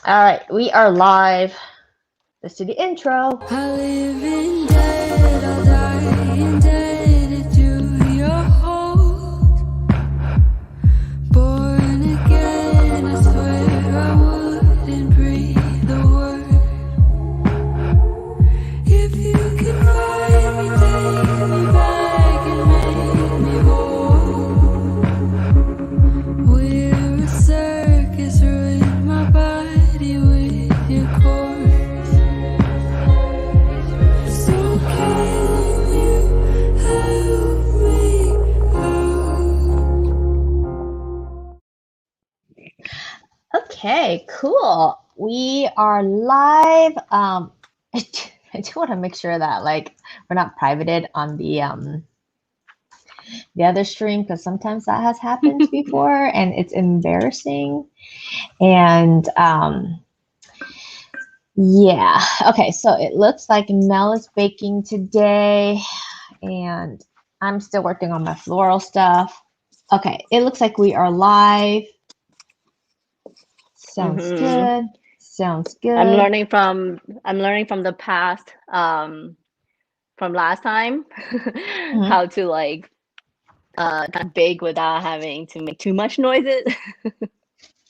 All right, we are live. Let's do the intro. I live in dead, I'll die indebted to your hold. Born again, I swear I wouldn't breathe a word. If you could find me, take me back and make me whole. We're a circus, ruin my body with your corpse. So can you help me out? Okay, cool. We are live. I do want to make sure that we're not privated on the other stream because sometimes that has happened before and it's embarrassing. And yeah. Okay, so it looks like Mel is baking today, and I'm still working on my floral stuff. Okay, it looks like we are live. Sounds good. Sounds good. I'm learning from the past, from last time, how to kind of bake without having to make too much noises.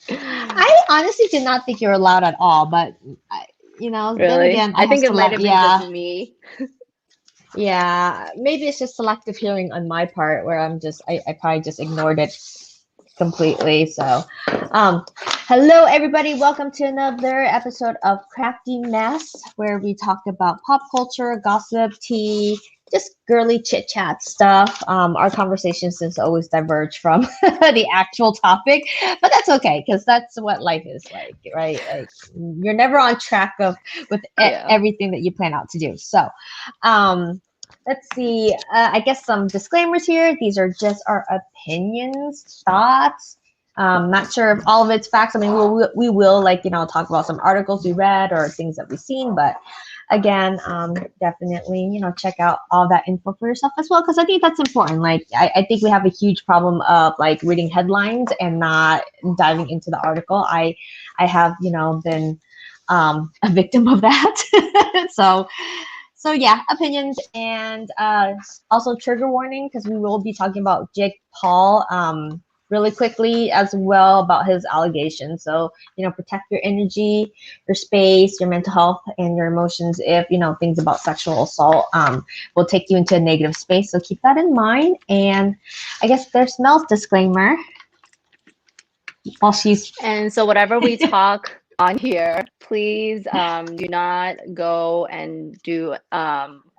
I honestly did not think you were loud at all, but then Really? again, I think it might have been just me. Yeah, maybe it's just selective hearing on my part where I probably just ignored it completely. So, hello everybody, welcome to another episode of Crafty Mess, where we talk about pop culture, gossip, tea, just girly chit chat stuff. Our conversations just always diverge from the actual topic, but that's okay because that's what life is like, right? Like you're never on track with everything that you plan out to do. So, let's see. I guess some disclaimers here. These are just our opinions, thoughts. Not sure if all of it's facts. I mean, we will talk about some articles we read or things that we've seen, but again, definitely check out all that info for yourself as well, because I think that's important. Like I think we have a huge problem of reading headlines and not diving into the article. I have been a victim of that. So yeah, opinions and also trigger warning because we will be talking about Jake Paul really quickly as well about his allegations. So protect your energy, your space, your mental health, and your emotions. If things about sexual assault will take you into a negative space, so keep that in mind. And I guess there's Mel's disclaimer. And so whatever we talk on here, please do not go and do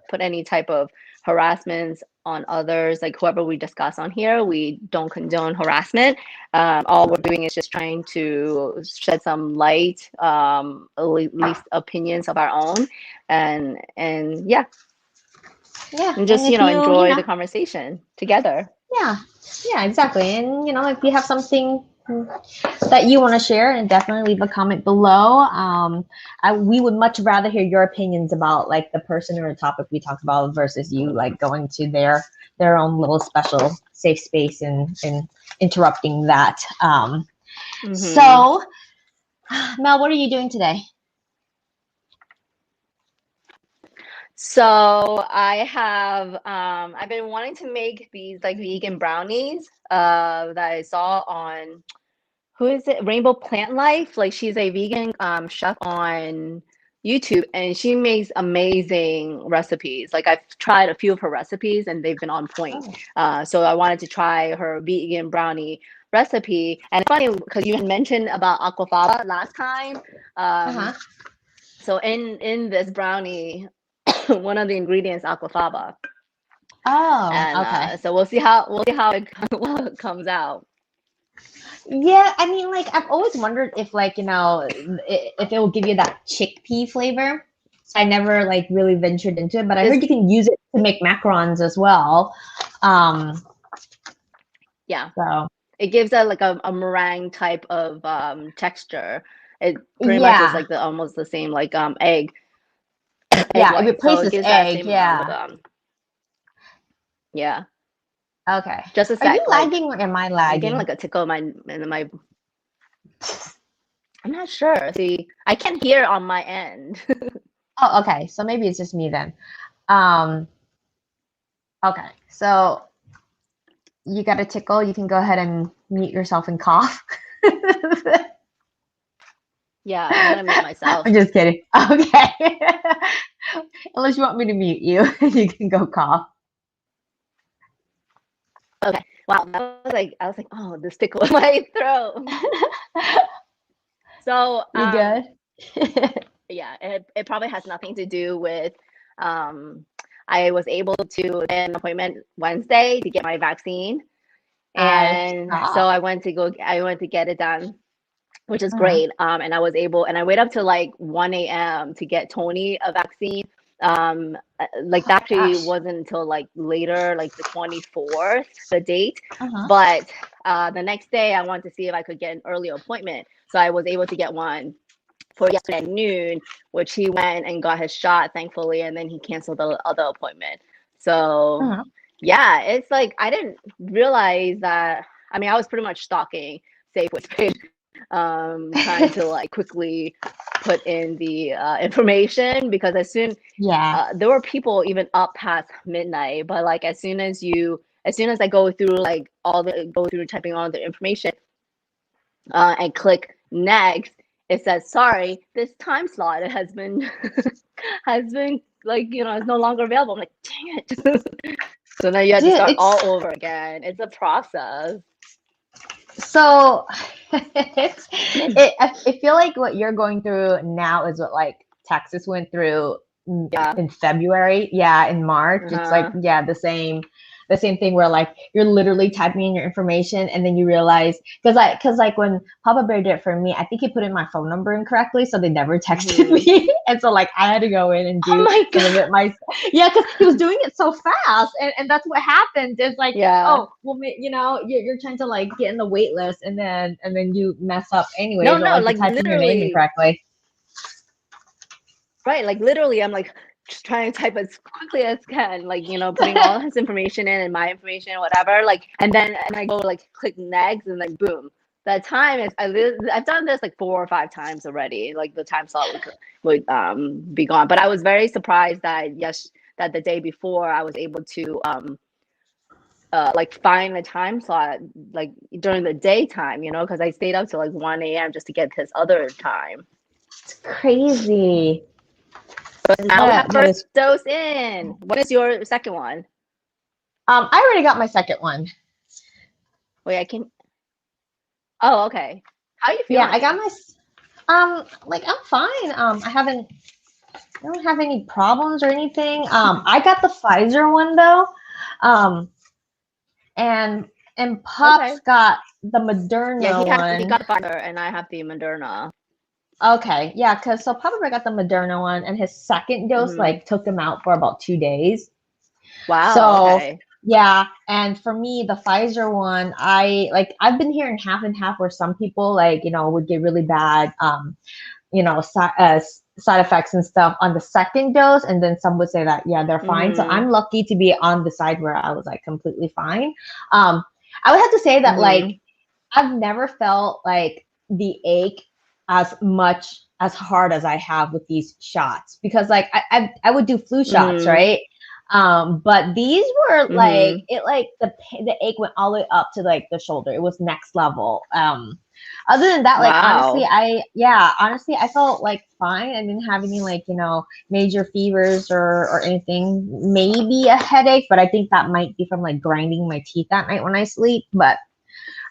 put any type of harassments on others, like whoever we discuss on here. We don't condone harassment. All we're doing is just trying to shed some light, at least opinions of our own, and yeah, and just enjoy the conversation together. Yeah, exactly. And if you have something that you want to share, and definitely leave a comment below. We would much rather hear your opinions about the person or the topic we talked about versus you going to their own little special safe space and interrupting that. So Mel, what are you doing today? So I have I've been wanting to make these vegan brownies that I saw on, who is it? Rainbow Plant Life. Like she's a vegan chef on YouTube, and she makes amazing recipes. Like I've tried a few of her recipes and they've been on point. So I wanted to try her vegan brownie recipe. And it's funny because you had mentioned about aquafaba last time. So in this brownie, one of the ingredients aquafaba. Okay. So we'll see how it comes out. Yeah, I mean, I've always wondered if if it will give you that chickpea flavor. So I never really ventured into it, but I heard you can use it to make macarons as well. Yeah. So it gives a meringue type of texture. It pretty much is almost the same egg. Yeah, it replaces egg. Yeah. Okay. Just a sec. Are you lagging or am I lagging? I'm getting a tickle in my I'm not sure. See, I can hear on my end. Oh, okay. So maybe it's just me then. Um, okay. So you got a tickle. You can go ahead and mute yourself and cough. Yeah, I'm gonna mute myself. I'm just kidding. Okay. Unless you want me to mute you, you can go cough. Okay. Wow, that was like I was like, oh, this tickle in my throat. So You good? yeah, it probably has nothing to do with um I was able to get an appointment Wednesday to get my vaccine. Nice. And so Oh. I went to get it done, which is Uh-huh. great. And I was able, and I wait up to like 1 a.m. to get Tony a vaccine. Like Oh that my actually gosh. wasn't until like later, like the 24th, the date. Uh-huh. But the next day, I wanted to see if I could get an early appointment. So I was able to get one for yesterday at noon, which he went and got his shot, thankfully, and then he canceled the other appointment. So Uh-huh. yeah, it's like I didn't realize that. I mean, I was pretty much stalking Safeway's trying to like quickly put in the information because Yeah. there were people even up past midnight, but like as soon as I go through like go through typing all the information and click next, it says sorry, this time slot has been has been like is no longer available. I'm like, dang it. So now you have to Dude, start all it's over again. It's a process. so I feel like what you're going through now is what like Texas went through Yeah. in February. Yeah, in March. It's like, Uh-huh. yeah, the same thing where like you're literally typing in your information and then you realize because like when Papa Bear did it for me, I think he put in my phone number incorrectly, so they never texted Mhm. me. And so like I had to go in and Oh do my some of god. it myself. Yeah, because he was doing it so fast, and that's what happens. It's like, Yeah. oh well, you're trying to like get in the wait list, and then you mess up No, anyways, or no, like you like type in your name literally, incorrectly. right? Like literally, I'm like just trying to type as quickly as can, like putting all his information in and my information, whatever. Like, and I go like click next, and then boom. That time is I've done this like 4 or 5 times already. Like the time slot would be gone, but I was very surprised that that the day before I was able to like find a time slot like during the daytime, because I stayed up till like 1 a.m. just to get this other time. It's crazy. But now we have That first is. dose in. What is your second one? I already got my second one. Wait, I can. Oh, okay. How are you Yeah, I got feeling? my. Like I'm fine. I don't have any problems or anything. I got the Pfizer one though. Um, and Okay. Pops got the Yeah, Moderna he one. got the Pfizer, and I have the Moderna. Okay, yeah, because so Papa Bear got the Moderna one, and his second dose Hmm. like took him out for about 2 days. Wow. So Okay. yeah, and for me, the Pfizer one, I've been hearing half and half where some people like would get really bad side effects and stuff on the second dose, and then some would say that yeah they're fine. So Hmm. I'm lucky to be on the side where I was like completely fine. Um, I would have to say that like Hmm. I've never felt like the ache as much as hard as I have with these shots because like I would do flu shots, Hmm. right? But these were like Hmm. the ache went all the way up to like the shoulder. It was next level. Other than that, like Wow. honestly, I felt like fine. I didn't have any like major fevers or anything. Maybe a headache, but I think that might be from like grinding my teeth at night when I sleep. But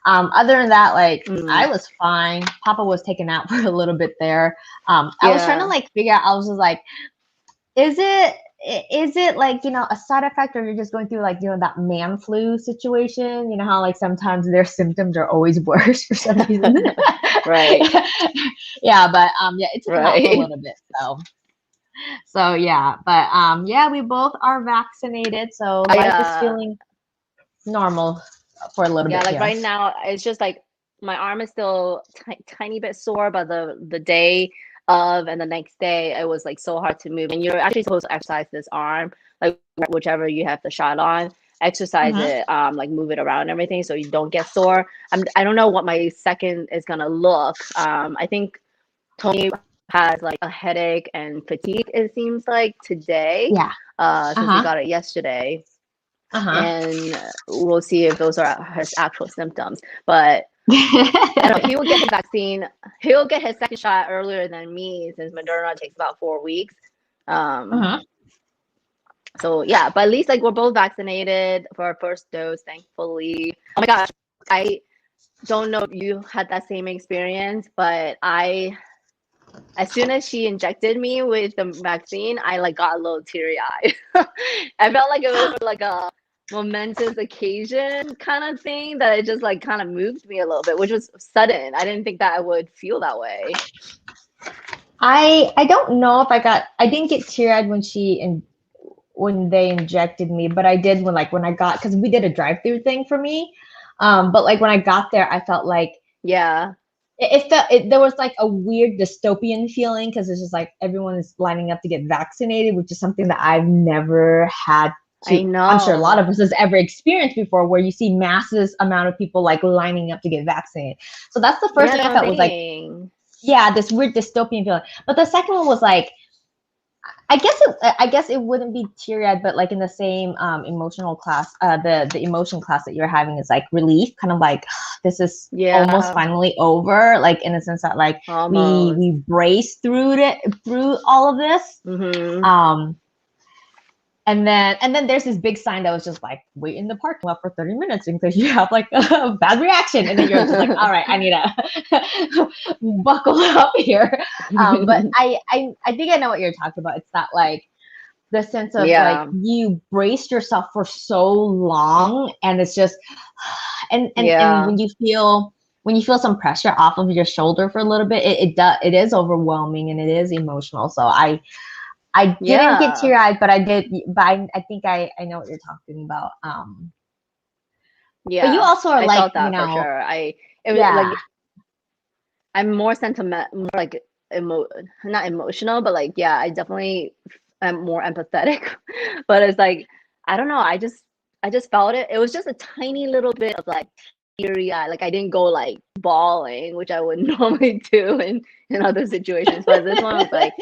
other than that, like Hmm. I was fine. Papa was taken out for a little bit there. I was trying to Yeah. like figure out. I was just like, is it like a side effect, or you're just going through like that man flu situation? You know how like sometimes their symptoms are always worse for some reason. Right. Yeah, but yeah, it took him out for a Right. little bit. So yeah, but yeah, we both are vaccinated, so I life is feeling normal for a little Yeah, bit like here. right now, it's just like my arm is still tiny bit sore, but the day of and the next day, it was like so hard to move. And you're actually supposed to exercise this arm, like whichever you have the shot on, exercise Hmm. it, like move it around and everything, so you don't get sore. I don't know what my second is gonna look. I think told me has like a headache and fatigue, it seems like today, Yeah. since he Uh-huh. got it yesterday. Uh-huh. And we'll see if those are his actual symptoms. But I don't know, he will get his vaccine. He'll get his second shot earlier than me since Moderna takes about 4 weeks. Uh-huh. So yeah, but at least like we're both vaccinated for our first dose, thankfully. Oh my gosh, I don't know if you had that same experience, but as soon as she injected me with the vaccine, I like got a little teary eyed. I felt like it was like a momentous occasion kind of thing that it just like kind of moved me a little bit, which was sudden. I didn't think that I would feel that way. I don't know if I didn't get teary-eyed when they injected me, but I did when I got, because we did a drive-through thing for me. But like when I got there, I felt like Yeah, there was like a weird dystopian feeling because it's just like everyone is lining up to get vaccinated, which is something that I've never had I to. I'm sure a lot know. of us has ever experienced before, where you see masses amount of people like lining up to get vaccinated. So that's the first Yeah, thing that's I what felt I'm was like, saying. yeah, this weird dystopian feeling. But the second one was like, I guess it wouldn't be teary-eyed, but like in the same emotional class, the emotion class that you're having is like relief, kind of like this is almost Yeah, finally over, like in a sense that like almost. we braced through all of this. Mm-hmm. Um, and then there's this big sign that was just like, wait in the parking lot for 30 minutes in case you have like a bad reaction. And then you're just like, all right, I need to buckle up here. But I think I know what you're talking about. It's that like the sense of like Yeah, you braced yourself for so long and it's just and yeah, when you feel some pressure off of your shoulder for a little bit, it is overwhelming and it is emotional. So I didn't get yeah. teary eyed, but I did. But I think I know what you're talking about. But you Yeah, also are I like, felt that for sure. It was yeah, like I'm more sentiment, more like not emotional, but like yeah, I definitely am more empathetic. But it's like I don't know, I just felt it. It was just a tiny little bit of like teary eye. Like I didn't go like bawling, which I would normally do in other situations. But this one was like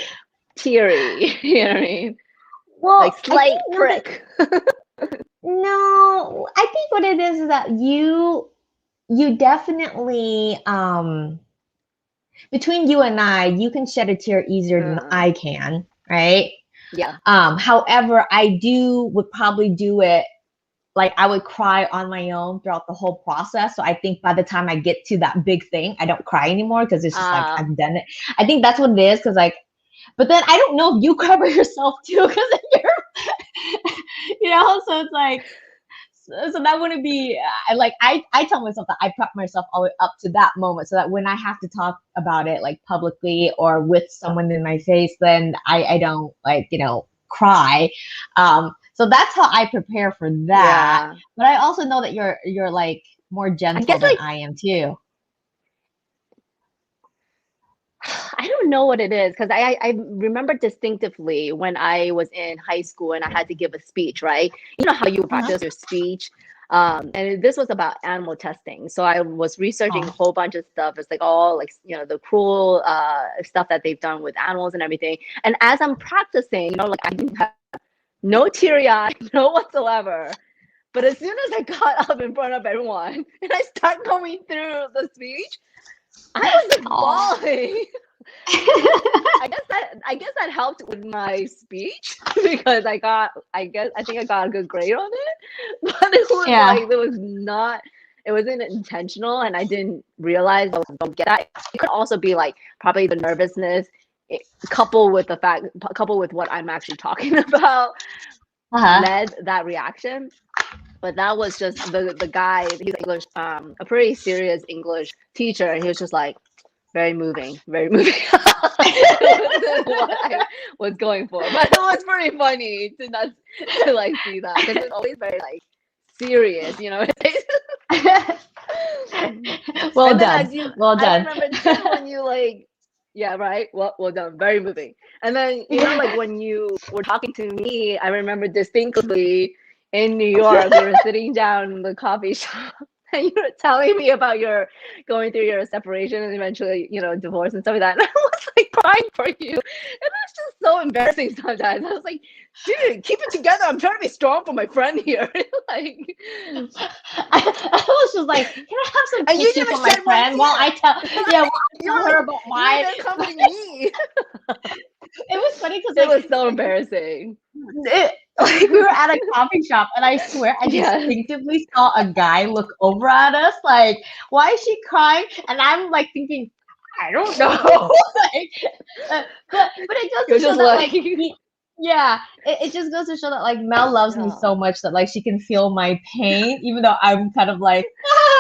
teary. You know what I mean? Like well, I think slight no, that prick. no, I think what it is that you definitely between you and I, you can shed a tear easier than Uh, I can, right? yeah. However, would probably do it like I would cry on my own throughout the whole process. So I think by the time I get to that big thing, I don't cry anymore because it's just like Uh, I've done it. I think that's what it is because like, but then I don't know if you cover yourself too because you're, so it's like, so that wouldn't be I tell myself that I prep myself all the way up to that moment so that when I have to talk about it like publicly or with someone in my face, then I don't like cry. So that's how I prepare for that. yeah. But I also know that you're like more I gentle guess than like I am too. I don't know what it is because I remember distinctively when I was in high school and I had to give a speech, right? You know how you Uh-huh. practice your speech. And this was about animal testing. So I was researching a Oh. whole bunch of stuff. It's like all like, the cruel stuff that they've done with animals and everything. And as I'm practicing, like I didn't have no teary eye, no whatsoever. But as soon as I got up in front of everyone and I start going through the speech, I was like Oh. bawling. And I guess that helped with my speech because I think I got a good grade on it. But it was Yeah. like it wasn't intentional and I didn't realize I was gonna get that. It could also be like probably the nervousness coupled with what I'm actually talking about Uh-huh. led that reaction. But that was just the guy, he's English, a pretty serious English teacher, and he was just like very moving, very moving. This is what I was going for, but it was pretty funny to not to like see that because it's always very like serious, Well And then done. Well I done. remember too when you like, yeah, right. Well done, very moving. And then like when you were talking to me, I remember distinctly in New York, we were sitting down in the coffee shop, and you were telling me about your going through your separation and eventually, divorce and stuff like that. And I was was like crying for you. And it's just so embarrassing sometimes. I was like, dude, keep it together. I'm trying to be strong for my friend here. Like, I was just like, can I have some and you tissue even for my shed one friend while I tear. tell, yeah, while I You tell were her like, about you were my. there comforting me. It was funny because It like, was so embarrassing. like we were at a coffee shop, and I swear I Yes. distinctively saw a guy look over at us, like, why is she crying? And I'm like thinking, I don't know. Like, but it goes You're to show just that like, like yeah, it just goes to show that like Mel loves me yeah. so much that like she can feel my pain, even though I'm kind of like,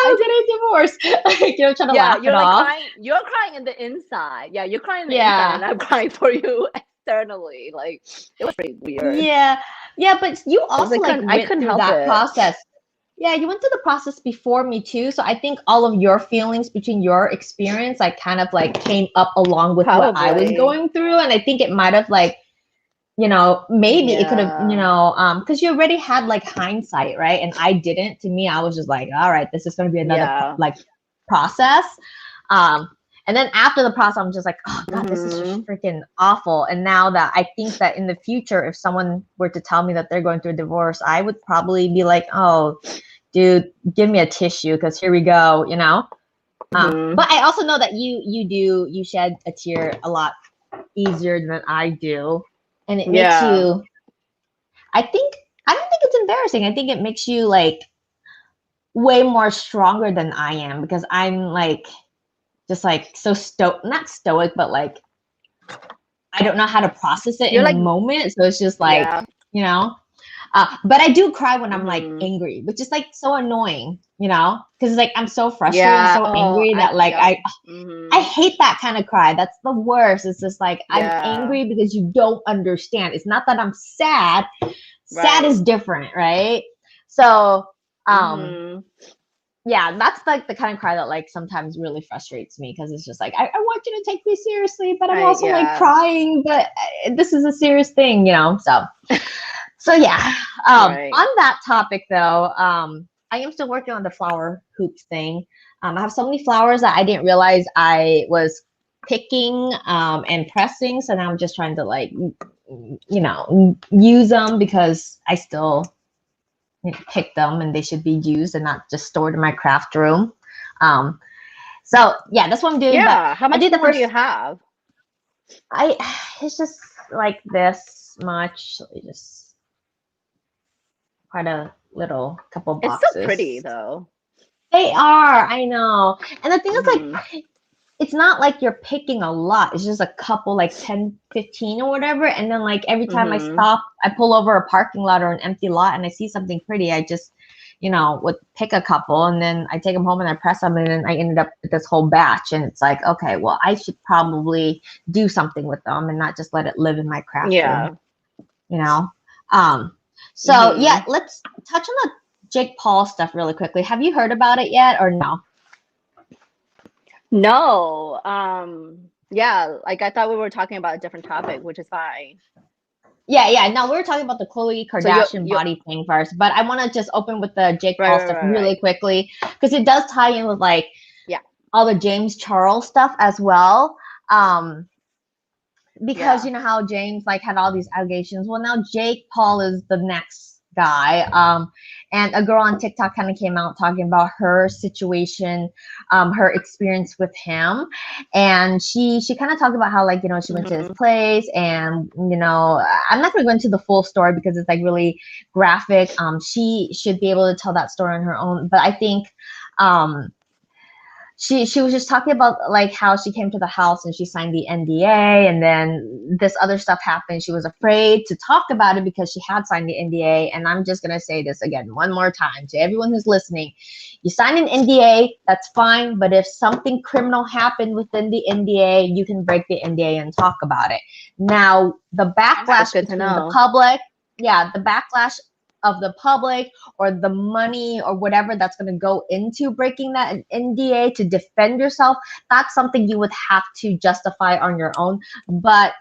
I'm getting divorced, like, trying to Yeah, laugh it you're like off. crying. You're crying in the inside. Yeah, you're crying in the inside, Yeah. and I'm crying for you externally. Like, it was pretty weird. Yeah, but you also like I went couldn't through help that it. process. Yeah, you went through the process before me too. So I think all of your feelings between your experience like kind of like came up along with what I was Probably. going through. And I think it might have like, maybe it could have, Yeah. because you already had like hindsight, right? And I didn't. To me, I was just like, all right, this is gonna be another Yeah. like process. Um, and then after the process, I'm just like, oh God, this is just Mhm. freaking awful. And now that I think that in the future, if someone were to tell me that they're going through a divorce, I would probably be like, oh, dude, give me a tissue because here we go, Mhm. But I also know that you shed a tear a lot easier than I do. And it makes Yeah. you, I think, I don't think it's embarrassing. I think it makes you like way more stronger than I am because I'm like, just like so not stoic, but like I don't know how to process it You're in the like, moment. So it's just like, yeah. you know, but I do cry when I'm like Mhm. angry, which is like so annoying, because like I'm so frustrated and Yeah. so Oh, angry that like yep. I Mhm. hate that kind of cry. That's the worst. It's just like I'm Yeah. angry because you don't understand. It's not that I'm sad. Sad Right. is different, right? So, Mhm. yeah, that's like the kind of cry that like sometimes really frustrates me because it's just like I want you to take me seriously, but I'm also like Yeah. crying, but this is a serious thing, So yeah. Right. On that topic though, I am still working on the flower hoops thing. I have so many flowers that I didn't realize I was picking and pressing, so now I'm just trying to like use them because I still pick them and they should be used and not just stored in my craft room. Um, so yeah, that's what I'm doing. But Yeah. How I much did the more do first. you have? I It's just like this much. Just quite a little couple It's so pretty boxes. though. They are. I know. And the thing is, Mhm. like, it's not like you're picking a lot. It's just a couple, like 10, 15 or whatever. And then like every time I Mhm. stop, I pull over a parking lot or an empty lot and I see something pretty, I just, would pick a couple and then I take them home and I press them and then I ended up with this whole batch. And it's like, okay, well, I should probably do something with them and not just let it live in my craft room, Yeah. you know? Um, so yeah, Mhm. let's touch on the Jake Paul stuff really quickly. Have you heard about it yet or no? No. Yeah, like I thought we were talking about a different topic, which is fine. Yeah. No, we were talking about the Khloe So Kardashian you body thing first, but I want to just open with the Jake Paul stuff right. really quickly because it does tie in with like Yeah. all the James Charles stuff as well. Because Yeah. you know how James like had all these allegations. Well, now Jake Paul is the next guy. And a girl on TikTok kind of came out talking about her situation, her experience with him, and she kind of talked about how like she went to his Mhm. place, and I'm not gonna go into the full story because it's like really graphic. She should be able to tell that story on her own, but I think um she was just talking about like how she came to the house and she signed the NDA and then this other stuff happened. She was afraid to talk about it because she had signed the NDA. And I'm just gonna say this again one more time to everyone who's listening. You sign an NDA, that's fine, but if something criminal happened within the NDA, you can break the NDA and talk about it. Now, the That's backlash good to between the know. public, yeah, the backlash of the public or the money or whatever that's going to go into breaking that NDA to defend yourself, that's something you would have to justify on your own. But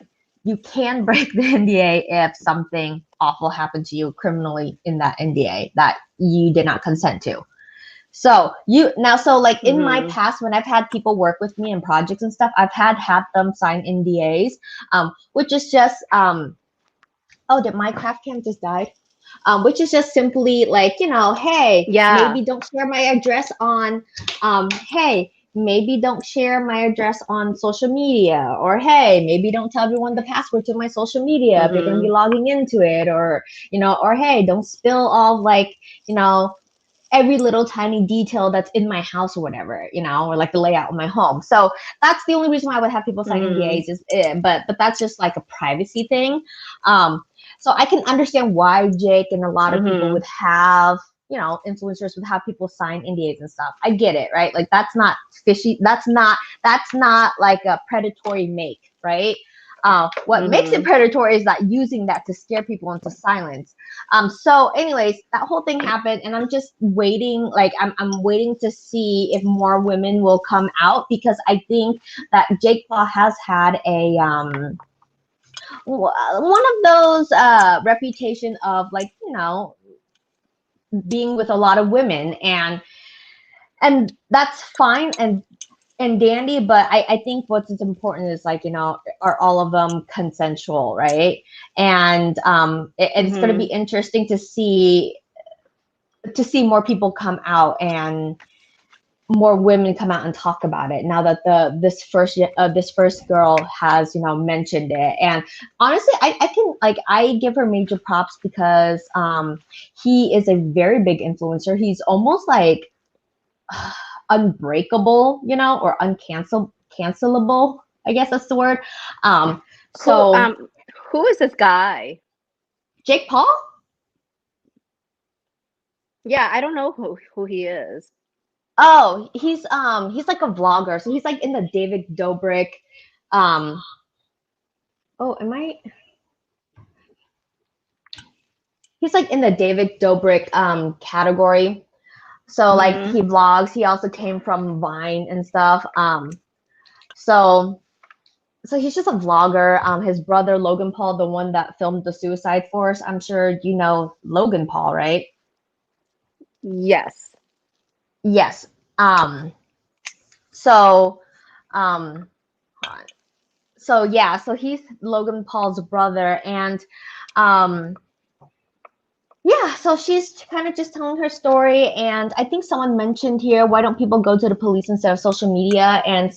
you can break the NDA if something awful happened to you criminally in that NDA that you did not consent to. So like in my Mm-hmm. past, when I've had people work with me in projects and stuff, I've had them sign NDAs, which is just oh, did my craft cam just died? Which is just simply like, hey, Yeah. maybe don't share my address on, hey, maybe don't share my address on social media, or hey, maybe don't tell everyone the password to my social media if you're going to be Mm-hmm. logging into it, or, or hey, don't spill all like, every little tiny detail that's in my house or whatever, or like the layout of my home. So that's the only reason why I would have people sign Mm-hmm. NDAs but that's just like a privacy thing. Um, so I can understand why Jake and a lot of people Mm-hmm. would have, influencers would have people sign NDAs and stuff. I get it, right? Like that's not fishy. That's not like a predatory make, right? What makes it Mm-hmm. predatory is that using that to scare people into silence. So anyways, that whole thing happened, and I'm just waiting, like I'm waiting to see if more women will come out, because I think that Jake Paul has had a one of those reputation of, like, being with a lot of women, and that's fine and dandy, but I think what's important is, like, are all of them consensual, right? And it's going to be Mm-hmm. interesting to see more people come out and more women come out and talk about it, now that this first girl has, mentioned it. And honestly, I can, like, I give her major props, because he is a very big influencer. He's almost like unbreakable, or cancelable, I guess that's the word. um Who so um who is this guy? Jake Paul. Yeah, I don't know who he is. Oh, he's like a vlogger, so he's like in the David Dobrik. Um oh am I He's like in the David Dobrik category. So like Mm-hmm. he vlogs. He also came from Vine and stuff. So he's just a vlogger. His brother Logan Paul, the one that filmed the Suicide Force. I'm sure you know Logan Paul, right? Yes. Yes. So um hold on. So yeah, so he's Logan Paul's brother, and um yeah, so she's kind of just telling her story, and I think someone mentioned here, why don't people go to the police instead of social media? And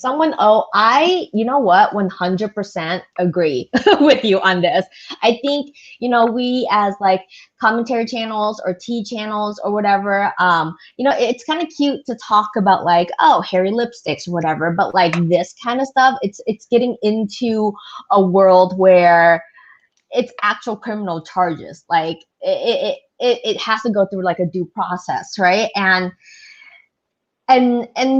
you know what, 100% agree with you on this. I think, we as like commentary channels or tea channels or whatever, it's kind of cute to talk about, like, oh, hairy lipsticks or whatever, but like this kind of stuff, it's getting into a world where it's actual criminal charges. Like it has to go through like a due process, right? And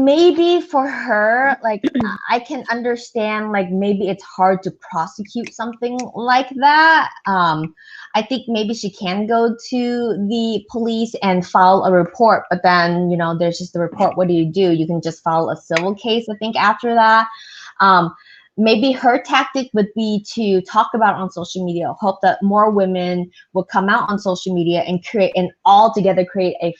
maybe for her, like, I can understand, like, maybe it's hard to prosecute something like that. I think maybe she can go to the police and file a report, but then, there's just the report. What do? You can just file a civil case, I think, after that. um, Maybe her tactic would be to talk about it on social media, hope that more women will come out on social media and all together create a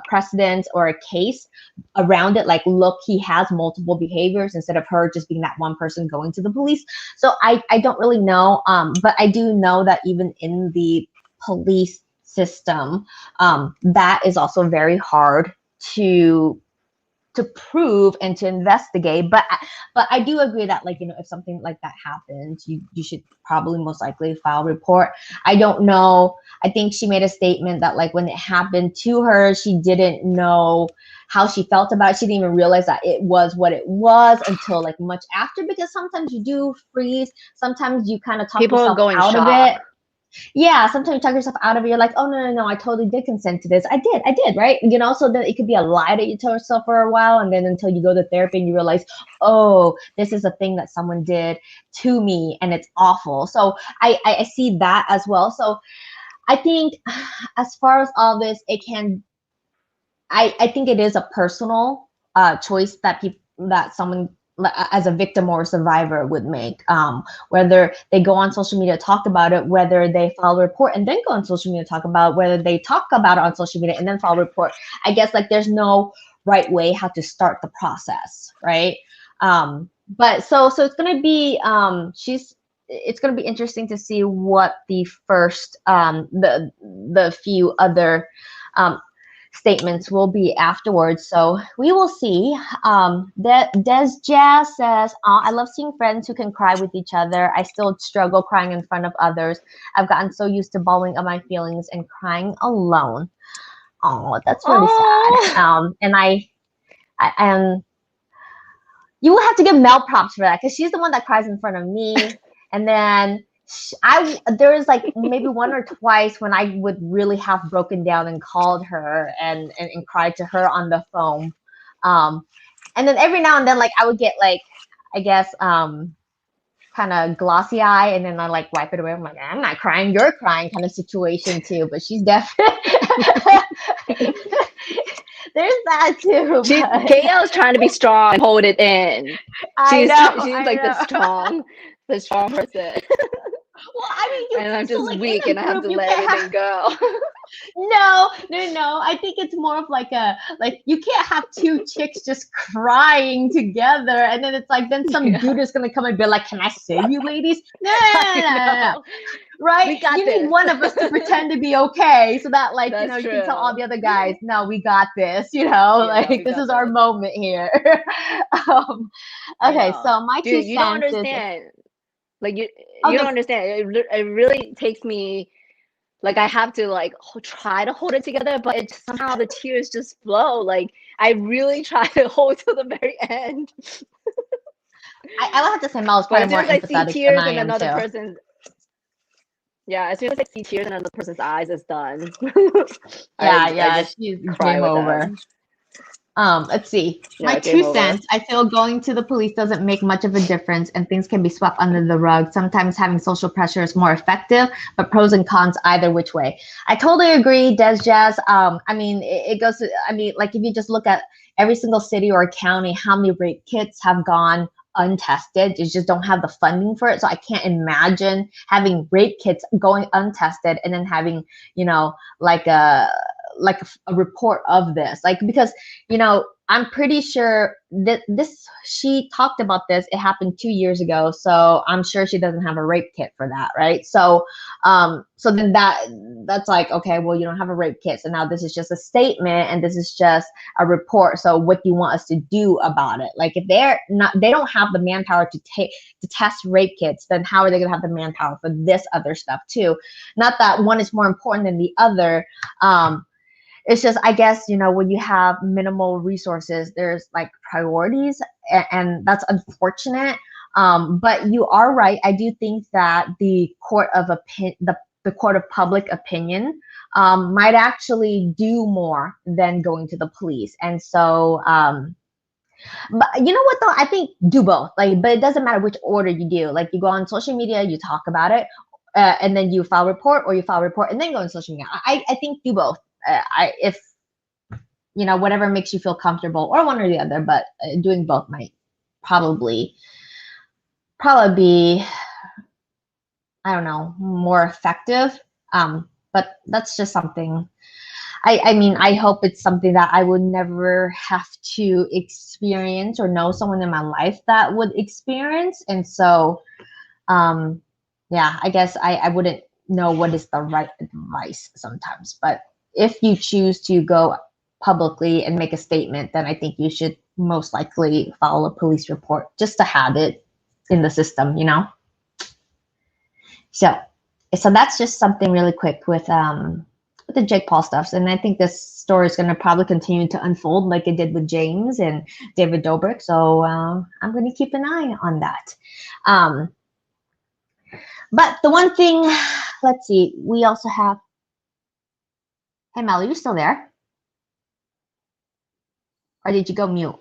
precedent or a case around it. Like, look, he has multiple behaviors, instead of her just being that one person going to the police. So I don't really know, but I do know that even in the police system, that is also very hard to prove and to investigate. But I do agree that, like, if something like that happens, you should probably most likely file a report. I don't know. I think she made a statement that, like, when it happened to her, she didn't know how she felt about it. She didn't even realize that it was what it was until, like, much after, because sometimes you do freeze. Sometimes you kind of talk People yourself go in out of it. shock. Yeah, sometimes you talk yourself out of it. You're like, oh, no, no, no, I totally did consent to this. I did, right? So then it could be a lie that you tell yourself for a while, and then until you go to therapy and you realize, oh, this is a thing that someone did to me, and it's awful. So I see that as well. So I think, as far as all this, I think it is a personal choice that someone as a victim or a survivor would make, whether they go on social media talk about it, whether they file a report and then go on social media talk about it, whether they talk about it on social media and then file a report. I guess like there's no right way how to start the process, right? But so it's gonna be it's gonna be interesting to see what the first the few other statements will be afterwards. So we will see. Des Jazz says, I love seeing friends who can cry with each other. I still struggle crying in front of others. I've gotten so used to bawling up my feelings and crying alone. Oh, that's really sad. And I am. You will have to give Mel props for that because she's the one that cries in front of me. And then there was like maybe one or twice when I would really have broken down and called her and cried to her on the phone. And then every now and then, like I would get like, I guess, kind of glossy eye, and then I like wipe it away. I'm like, I'm not crying, you're crying kind of situation too. But she's definitely there's that too. She's But KL's trying to be strong and hold it in. I She's know, she's I like know. the strong person. Well, I mean, And I'm so just like weak in and a I have group, to you let can't everything go. no. I think it's more of like you can't have two chicks just crying together, and then it's like then some Yeah. dude is gonna come and be like, "Can I save you, ladies?" No. Right? We got You this. need one of us to pretend to be okay, so that like That's you can tell all true. the other guys, "No, we got this." Yeah, Like we this got is our this. moment here. um, I okay, know. so my two Dude, you don't cents is understand. Like oh you don't this understand. It really takes me like I have to like try to hold it together, but it somehow the tears just flow. Like I really try to hold till the very end. I will have to say Mel is But probably as soon more as I see empathetic than tears I in am another too. person's yeah, as soon as I see tears in another person's eyes, it's done. I Yeah, just she's cry game with over. them. Let's see. My Yeah, game two over. cents. I feel going to the police doesn't make much of a difference and things can be swept under the rug. Sometimes having social pressure is more effective, but pros and cons either which way. I totally agree, Des Jazz. I mean, it goes to, I mean, like if you just look at every single city or county, how many rape kits have gone untested. You just don't have the funding for it. So I can't imagine having rape kits going untested and then having, like a report of this. Like because I'm pretty sure that she talked about this. It happened 2 years ago. So I'm sure she doesn't have a rape kit for that. Right. So then that's like, okay, well, you don't have a rape kit. So now this is just a statement and this is just a report. So what do you want us to do about it? Like if they don't have the manpower to test rape kits, then how are they going to have the manpower for this other stuff too? Not that one is more important than the other. It's just, I guess, when you have minimal resources, there's like priorities, and that's unfortunate. But you are right. I do think that the the court of public opinion might actually do more than going to the police. And so, but you know what though? I think do both. Like, but it doesn't matter which order you do. Like, you go on social media, you talk about it, and then you file a report, or you file a report and then go on social media. I think do both. If whatever makes you feel comfortable, or one or the other, but doing both might probably be, I don't know, more effective. But that's just something. I mean, I hope it's something that I would never have to experience, or know someone in my life that would experience. And so, yeah, I guess I wouldn't know what is the right advice sometimes. But if you choose to go publicly and make a statement, then I think you should most likely file a police report just to have it in the system, So that's just something really quick with the Jake Paul stuff. And I think this story is going to probably continue to unfold like it did with James and David Dobrik. So I'm going to keep an eye on that. But the one thing, let's see, we also have, hey, Mel, are you still there? Or did you go mute?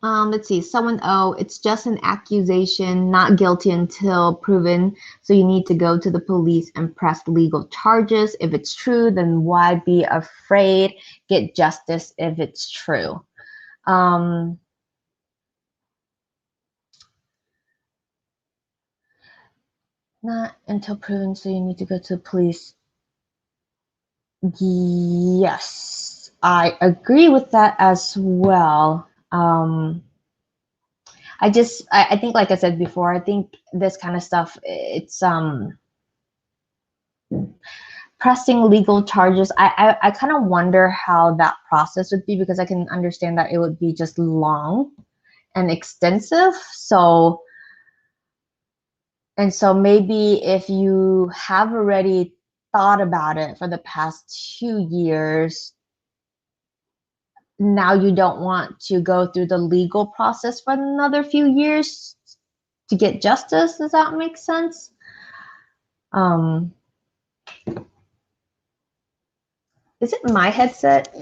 Let's see. Someone, oh, it's just an accusation, not guilty until proven. So you need to go to the police and press legal charges. If it's true, then why be afraid? Get justice if it's true. Not until proven, so you need to go to the police. Yes, I agree with that as well. I think, like I said before, I think this kind of stuff, it's pressing legal charges. I kind of wonder how that process would be, because I can understand that it would be just long and extensive. So maybe if you have already thought about it for the past 2 years, now you don't want to go through the legal process for another few years to get justice. Does that make sense? Is it my headset?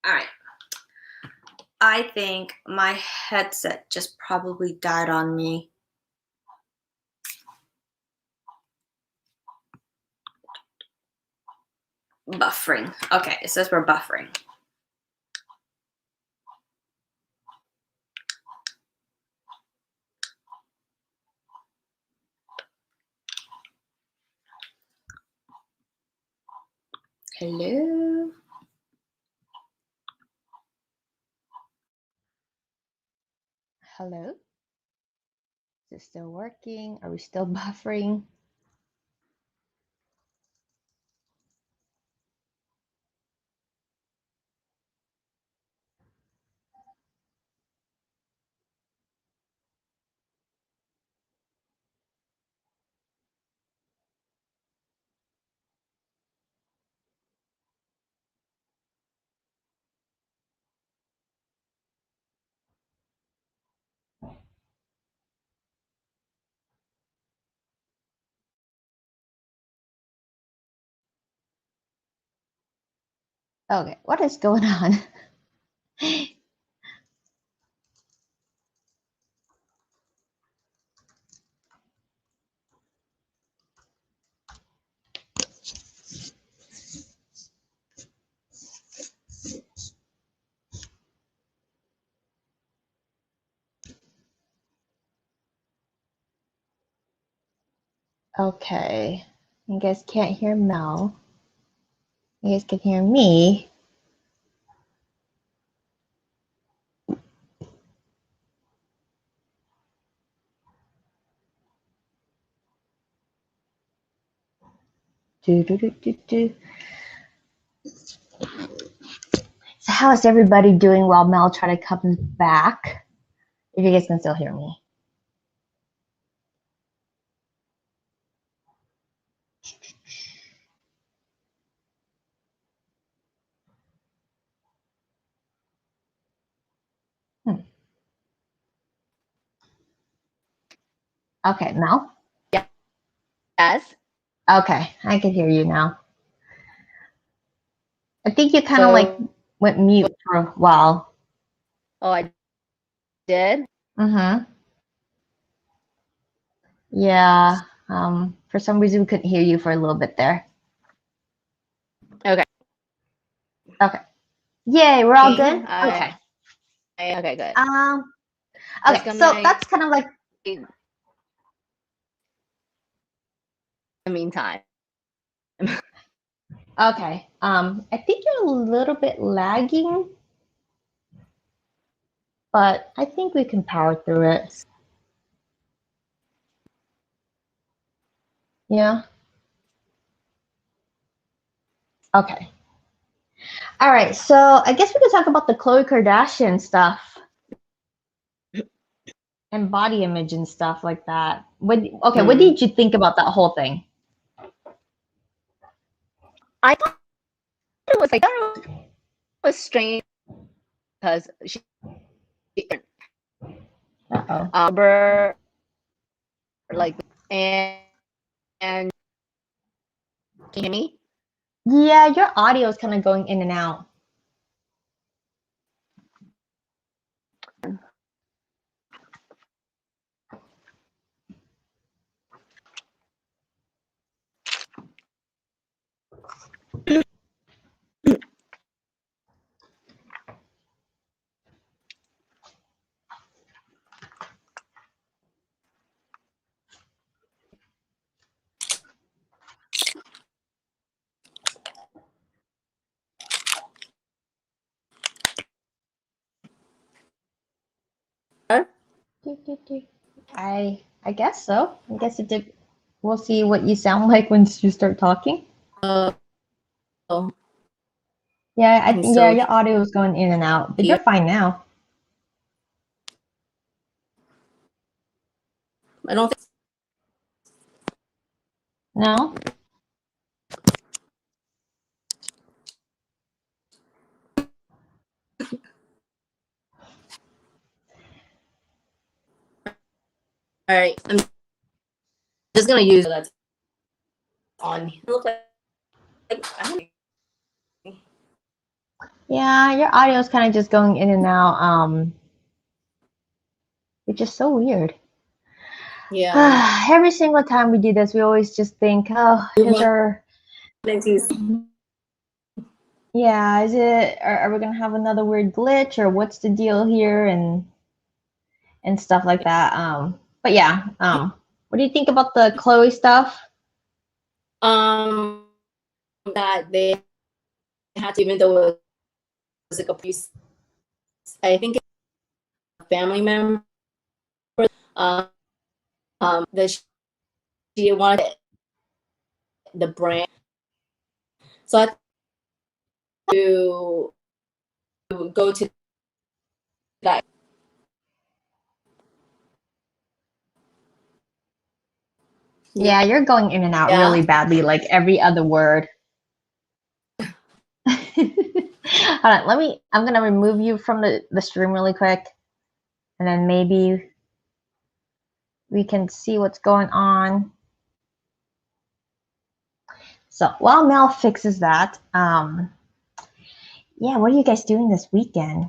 All right. I think my headset just probably died on me. Buffering. Okay, it says we're buffering. Hello? Hello? Is it still working? Are we still buffering? Okay, what is going on? Okay, you guys can't hear Mel. You guys can hear me. Do, do, do, do, do. So how is everybody doing while Mel try to come back? If you guys can still hear me. Okay, Mel? Yes. Okay, I can hear you now. I think you kind of So- like went mute for a while. Oh, I did? Mm-hmm. Yeah. For some reason we couldn't hear you for a little bit there. Okay. Okay. Yay, we're all Can you- good? I- Okay. Okay, good. Okay, Just so gonna- that's kind of like, In the meantime. okay. I think you're a little bit lagging, but I think we can power through it. Yeah. Okay. All right, so I guess we could talk about the Khloe Kardashian stuff and body image and stuff like that. What did you think about that whole thing? I thought it was strange because she Uh-oh. Like, and can you hear me? Yeah, your audio is kind of going in and out. I guess so. I guess it did. We'll see what you sound like once you start talking. Oh, Yeah, so your audio is going in and out, but you're here, fine now. I don't think. No? All right, I'm just gonna use that on. Look like I don't. Yeah, your audio is kind of just going in and out. Which is so weird. Yeah. Every single time we do this, we always just think, oh, is our yeah, is it are we gonna have another weird glitch or what's the deal here and stuff like that. But yeah, what do you think about the Khloe stuff? Um, that they had to, even though it was like a priest, I think it's a family member, um, that she wanted the brand. So I had to go to that. Yeah, you're going in and out really Yeah. badly, like every other word. Hold on, I'm gonna remove you from the stream really quick, and then maybe we can see what's going on. So while Mel fixes that, yeah, what are you guys doing this weekend?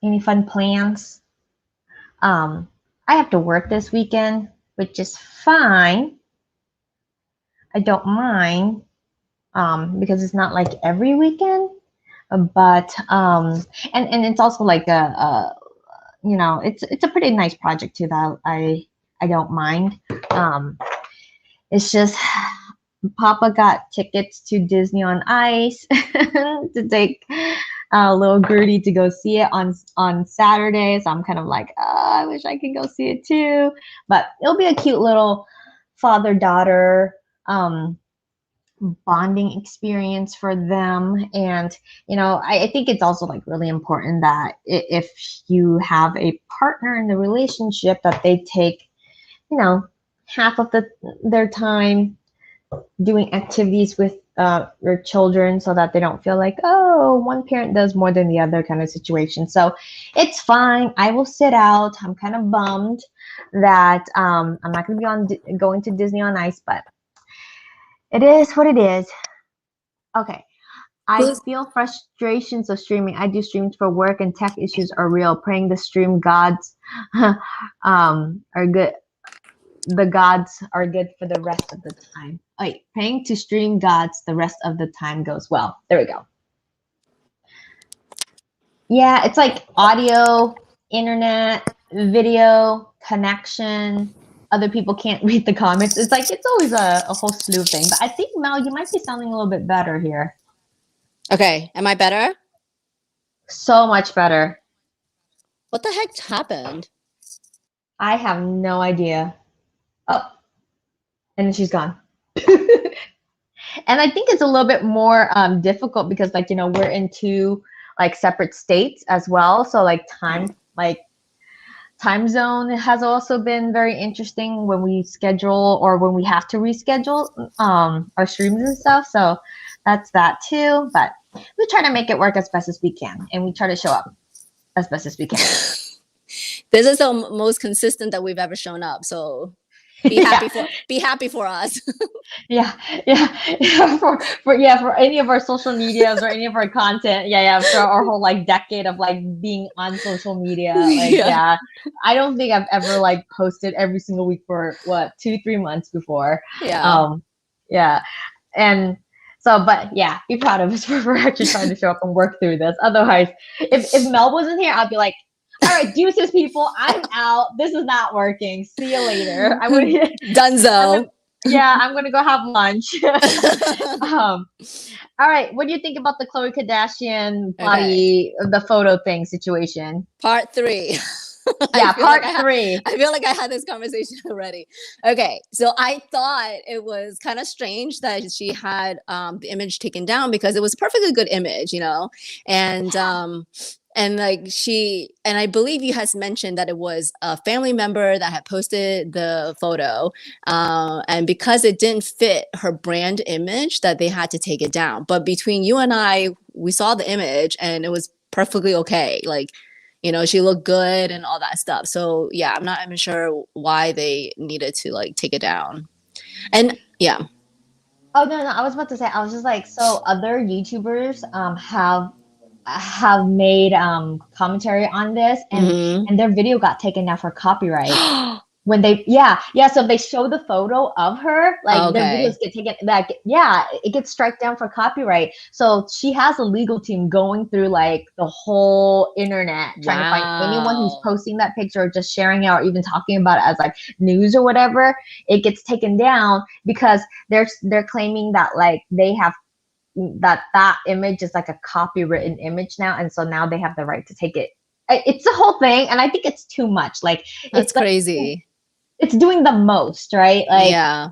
Any fun plans? I have to work this weekend, which is fine. I don't mind, because it's not like every weekend, but and it's also like it's a pretty nice project too that I don't mind. It's just Papa got tickets to Disney on Ice to take little Gertie to go see it on Saturday. So I'm kind of like, I wish I could go see it too. But it'll be a cute little father-daughter bonding experience for them. And I think it's also like really important that if you have a partner in the relationship, that they take half of their time doing activities with your children, so that they don't feel like, oh, one parent does more than the other kind of situation. So it's fine. I will sit out. I'm kind of bummed that I'm not going to be going to Disney on Ice, but it is what it is. Okay. I feel frustrations of streaming. I do streams for work and tech issues are real. Praying the stream gods are good. The gods are good for the rest of the time. Wait, praying to stream gods the rest of the time goes well. There we go. Yeah, it's like audio, internet, video, connection. Other people can't read the comments. It's like it's always a whole slew of things. But I think, Mel, you might be sounding a little bit better here. Okay, am I better? So much better. What the heck happened? I have no idea. Oh, and then she's gone. And I think it's a little bit more difficult because, like, we're in two like separate states as well. So like time zone has also been very interesting when we schedule or when we have to reschedule our streams and stuff. So that's that too. But we try to make it work as best as we can, and we try to show up as best as we can. This is the most consistent that we've ever shown up. So be happy for us. Yeah, yeah, for any of our social medias or any of our content, for our whole like decade of like being on social media, like I don't think I've ever like posted every single week for what 2-3 months before. Yeah. Yeah, and so, but yeah, be proud of us for actually trying to show up and work through this. Otherwise, if Mel wasn't here, I'd be like, all right, deuces, people, I'm out. This is not working. See you later. Dunzo. I'm gonna go have lunch. All right, what do you think about the Khloe Kardashian body, the photo thing situation? Part 3. Yeah, part 3. I feel like I had this conversation already. Okay, so I thought it was kind of strange that she had the image taken down because it was a perfectly good image, you know, and like and I believe you has mentioned that it was a family member that had posted the photo, and because it didn't fit her brand image, that they had to take it down. But between you and I, we saw the image and it was perfectly okay. Like, you know, she looked good and all that stuff. So yeah, I'm not even sure why they needed to like take it down. And yeah. Oh no, I was about to say, I was just like, so other YouTubers have made commentary on this, and their video got taken down for copyright. When they so they show the photo of her, like their videos get taken back. It gets struck down for copyright. So she has a legal team going through like the whole internet trying to find anyone who's posting that picture or just sharing it or even talking about it as like news or whatever. It gets taken down because they're claiming that like they have that image is like a copywritten image now, and so now they have the right to take it. It's the whole thing, and I think it's too much. Like that's it's crazy. It's doing the most, right? Like yeah.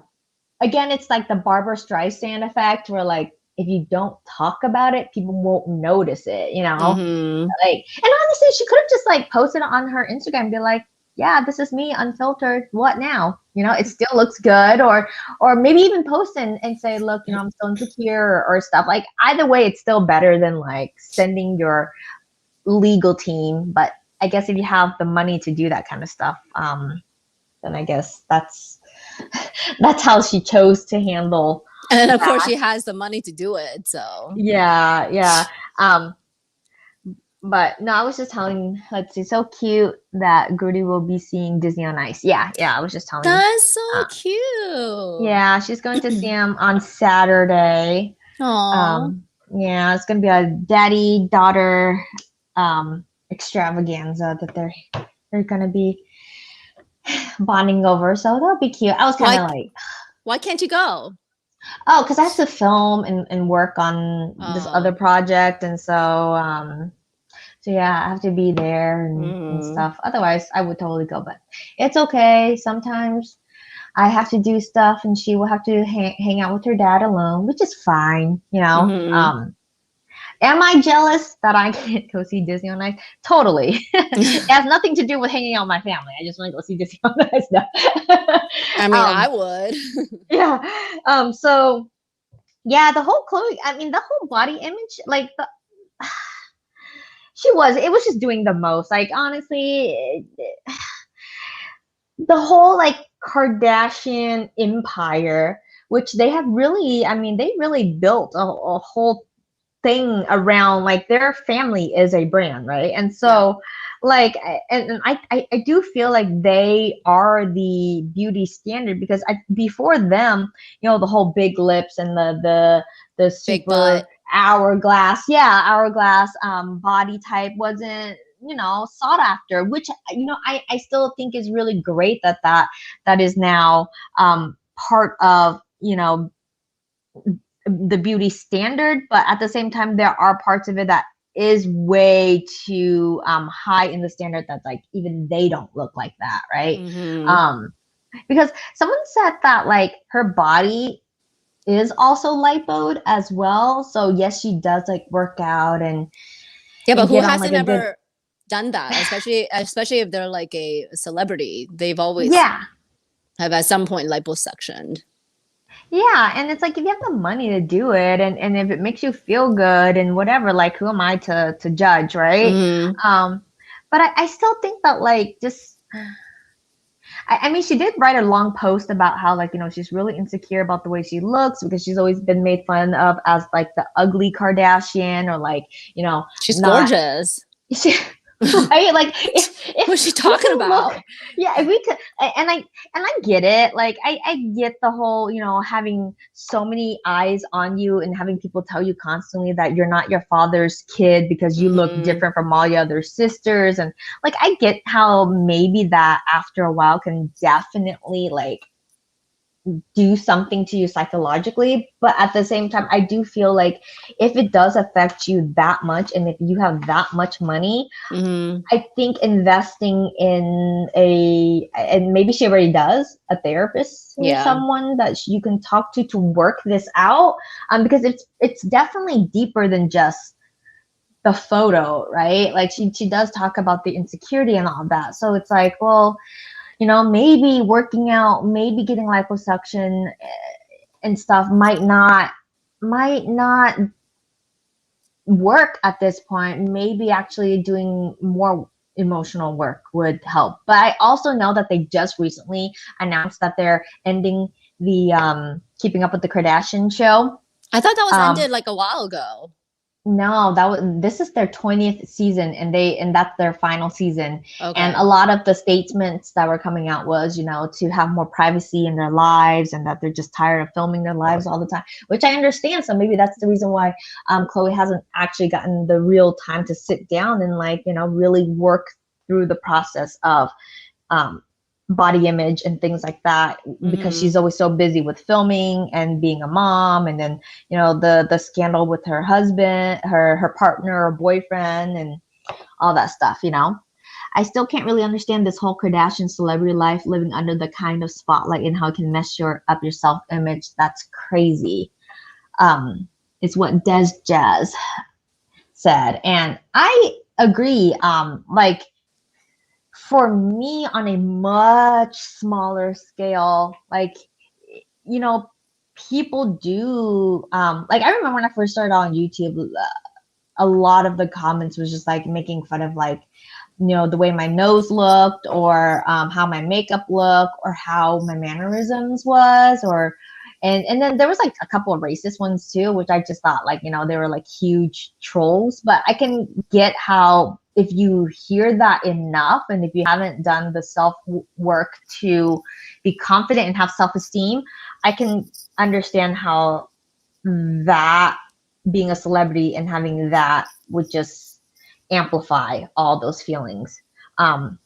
Again, it's like the Barbara Streisand effect, where like if you don't talk about it, people won't notice it. You know, like, and honestly, she could have just like posted it on her Instagram and be like, yeah, this is me unfiltered. What now? You know, it still looks good, or maybe even post and say, look, you know, I'm still insecure or stuff. Like either way, it's still better than like sending your legal team. But I guess if you have the money to do that kind of stuff, then I guess that's how she chose to handle. And of course, she has the money to do it. So yeah. But no, I was just telling, let's see, so cute that Gertie will be seeing Disney on Ice. Yeah, I was just telling you. That's so cute. Yeah, she's going to see him on Saturday. Aww. Yeah, it's going to be a daddy-daughter extravaganza that they're going to be bonding over. So that'll be cute. I was kind of like... Why can't you go? Oh, because I have to film and work on this other project. And so... So yeah, I have to be there and stuff. Otherwise, I would totally go, but it's okay. Sometimes I have to do stuff, and she will have to hang out with her dad alone, which is fine, you know. Am I jealous that I can't go see Disney on Ice? Totally. It has nothing to do with hanging out with my family. I just want to go see Disney on Ice now. I mean, I would. Yeah. So yeah, the whole Khloe. I mean, the whole body image, like the. It was just doing the most. Like, honestly, the whole, like, Kardashian empire, which they have really, I mean, they really built a whole thing around, like, their family is a brand, right? And so, like, and I do feel like they are the beauty standard because before them, you know, the whole big lips and the super hourglass body type wasn't, you know, sought after, which, you know, I still think is really great that is now part of, you know, the beauty standard. But at the same time, there are parts of it that is way too high in the standard that's like even they don't look like that, right? Because someone said that like her body is also lipoed as well. So yes, she does like work out and but who hasn't ever done that? Especially if they're like a celebrity, they've always have at some point liposuctioned. Yeah, and it's like if you have the money to do it, and if it makes you feel good and whatever, like who am I to judge, right? but I still think that like just I mean, she did write a long post about how, like, she's really insecure about the way she looks because she's always been made fun of as like the ugly Kardashian, or like, She's not. gorgeous. She, right? Like, if What's she we talking can about? yeah, if we could, and I get it. Like, I get the whole, having so many eyes on you and having people tell you constantly that you're not your father's kid because you look Mhm. different from all your other sisters, and like, I get how maybe that after a while can definitely like do something to you psychologically, but at the same time, I do feel like if it does affect you that much and if you have that much money, Mhm. I think investing in and maybe she already does, a therapist or Yeah. someone that you can talk to work this out, because it's definitely deeper than just the photo, right? Like, she does talk about the insecurity and all that, so it's like, well, maybe working out, maybe getting liposuction and stuff might not work at this point. Maybe actually doing more emotional work would help. But I also know that they just recently announced that they're ending the Keeping Up with the Kardashian show. I thought that was Um, ended like a while ago. No, this is their 20th season, and that's their final season. And Okay. a lot of the statements that were coming out was, to have more privacy in their lives, and that they're just tired of filming their lives all the time, which I understand. So maybe that's the reason why Khloe hasn't actually gotten the real time to sit down and like, really work through the process of um, body image and things like that, because Mhm. she's always so busy with filming and being a mom, and then the scandal with her husband, her partner or boyfriend, and all that stuff. I still can't really understand this whole Kardashian celebrity life, living under the kind of spotlight, and how it can mess up your self-image. That's crazy. It's what Des Jazz said, and I agree. Like, for me, on a much smaller scale, like, people do, like, I remember when I first started on YouTube, a lot of the comments was just like making fun of, like, the way my nose looked, or how my makeup looked, or how my mannerisms was, or and then there was like a couple of racist ones too, which I just thought, like, they were like huge trolls. But I can get how, if you hear that enough, and if you haven't done the self work to be confident and have self-esteem, I can understand how that, being a celebrity and having that, would just amplify all those feelings. Um,